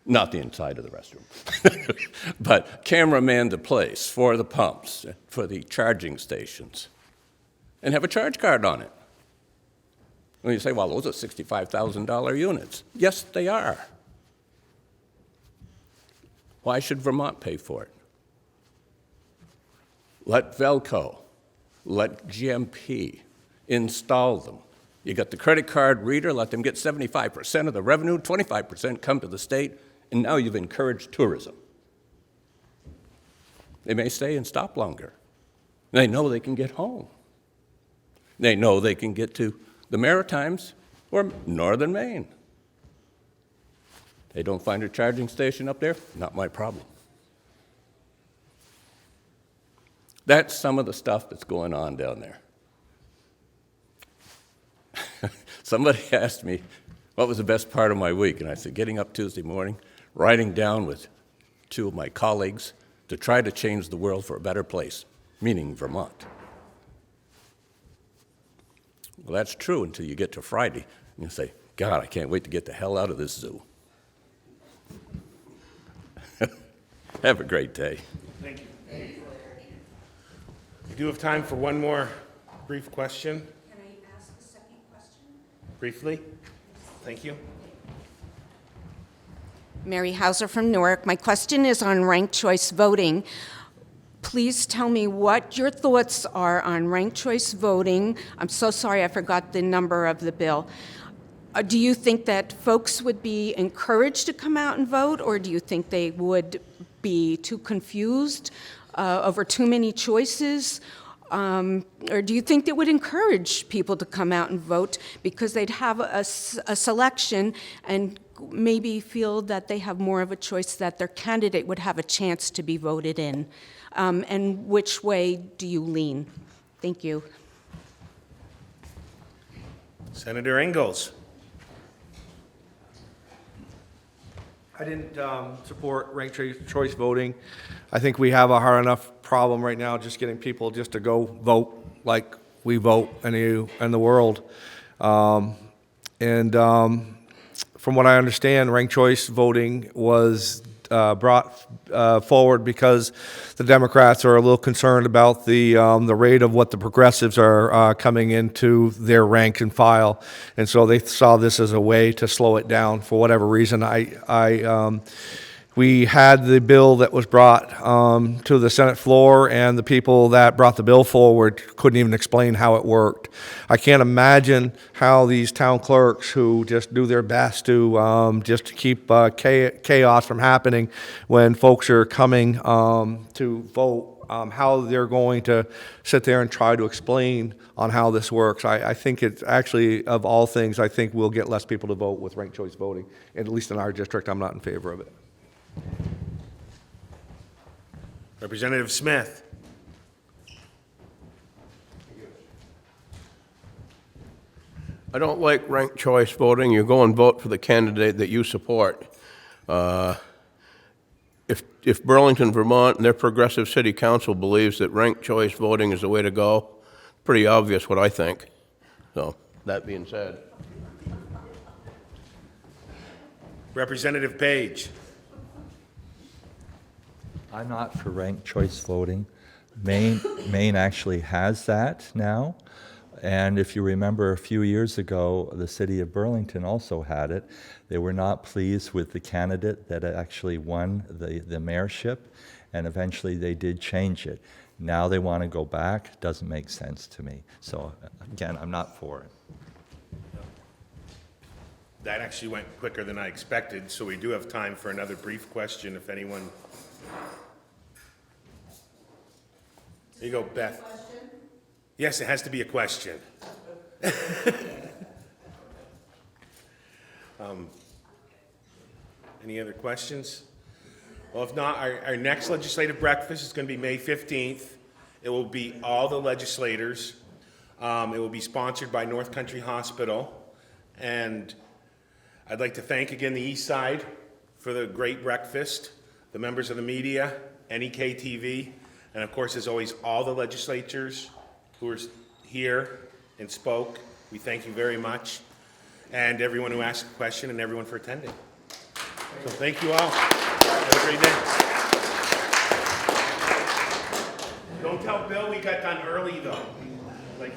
Not the inside of the restroom, but camera manned the place for the pumps, for the charging stations, and have a charge card on it. When you say, well, those are $65,000 units. Yes, they are. Why should Vermont pay for it? Let Velco, let GMP install them. You got the credit card reader, let them get 75% of the revenue, 25% come to the state, and now you've encouraged tourism. They may stay and stop longer. They know they can get home. They know they can get to the Maritimes or northern Maine. They don't find a charging station up there, not my problem. That's some of the stuff that's going on down there. Somebody asked me what was the best part of my week, and I said, getting up Tuesday morning, riding down with 2 of my colleagues to try to change the world for a better place, meaning Vermont. Well, that's true until you get to Friday, and you say, God, I can't wait to get the hell out of this zoo. Have a great day. Thank you. We do have time for one more brief question. Can I ask a second question? Briefly? Thank you. Mary Hauser from Newark. My question is on ranked choice voting. Please tell me what your thoughts are on ranked choice voting. I'm so sorry I forgot the number of the bill. Do you think that folks would be encouraged to come out and vote, or do you think they would be too confused over too many choices? Or do you think that would encourage people to come out and vote because they'd have a selection and maybe feel that they have more of a choice, that their candidate would have a chance to be voted in? And which way do you lean? Thank you. Senator Ingalls. I didn't support ranked choice voting. I think we have a hard enough problem right now just getting people just to go vote like we vote in the world. From what I understand, ranked choice voting was brought forward because the Democrats are a little concerned about the rate of what the progressives are coming into their rank and file, and so they saw this as a way to slow it down for whatever reason. We had the bill that was brought to the Senate floor, and the people that brought the bill forward couldn't even explain how it worked. I can't imagine how these town clerks who just do their best to just keep chaos from happening when folks are coming to vote, how they're going to sit there and try to explain on how this works. I think it's actually, of all things, I think we'll get less people to vote with ranked choice voting. At least in our district, I'm not in favor of it. Representative Smith. I don't like ranked choice voting. You go and vote for the candidate that you support. If Burlington, Vermont, and their progressive city council believes that ranked choice voting is the way to go, pretty obvious what I think. So, that being said. Representative Page. I'm not for ranked choice voting. Maine actually has that now. And if you remember a few years ago, the city of Burlington also had it. They were not pleased with the candidate that actually won the mayorship, and eventually they did change it. Now they want to go back. Doesn't make sense to me. So again, I'm not for it. That actually went quicker than I expected, so we do have time for another brief question if anyone. There you go, Beth. Yes, it has to be a question. Any other questions? Well, if not, our next legislative breakfast is going to be May 15th. It will be all the legislators. It will be sponsored by North Country Hospital. And I'd like to thank again the East Side for the great breakfast, the members of the media, NEK-TV, and of course, as always, all the legislators who are here and spoke. We thank you very much, and everyone who asked a question, and everyone for attending. So thank you all. Have a great day. Don't tell Bill we got done early, though. Like.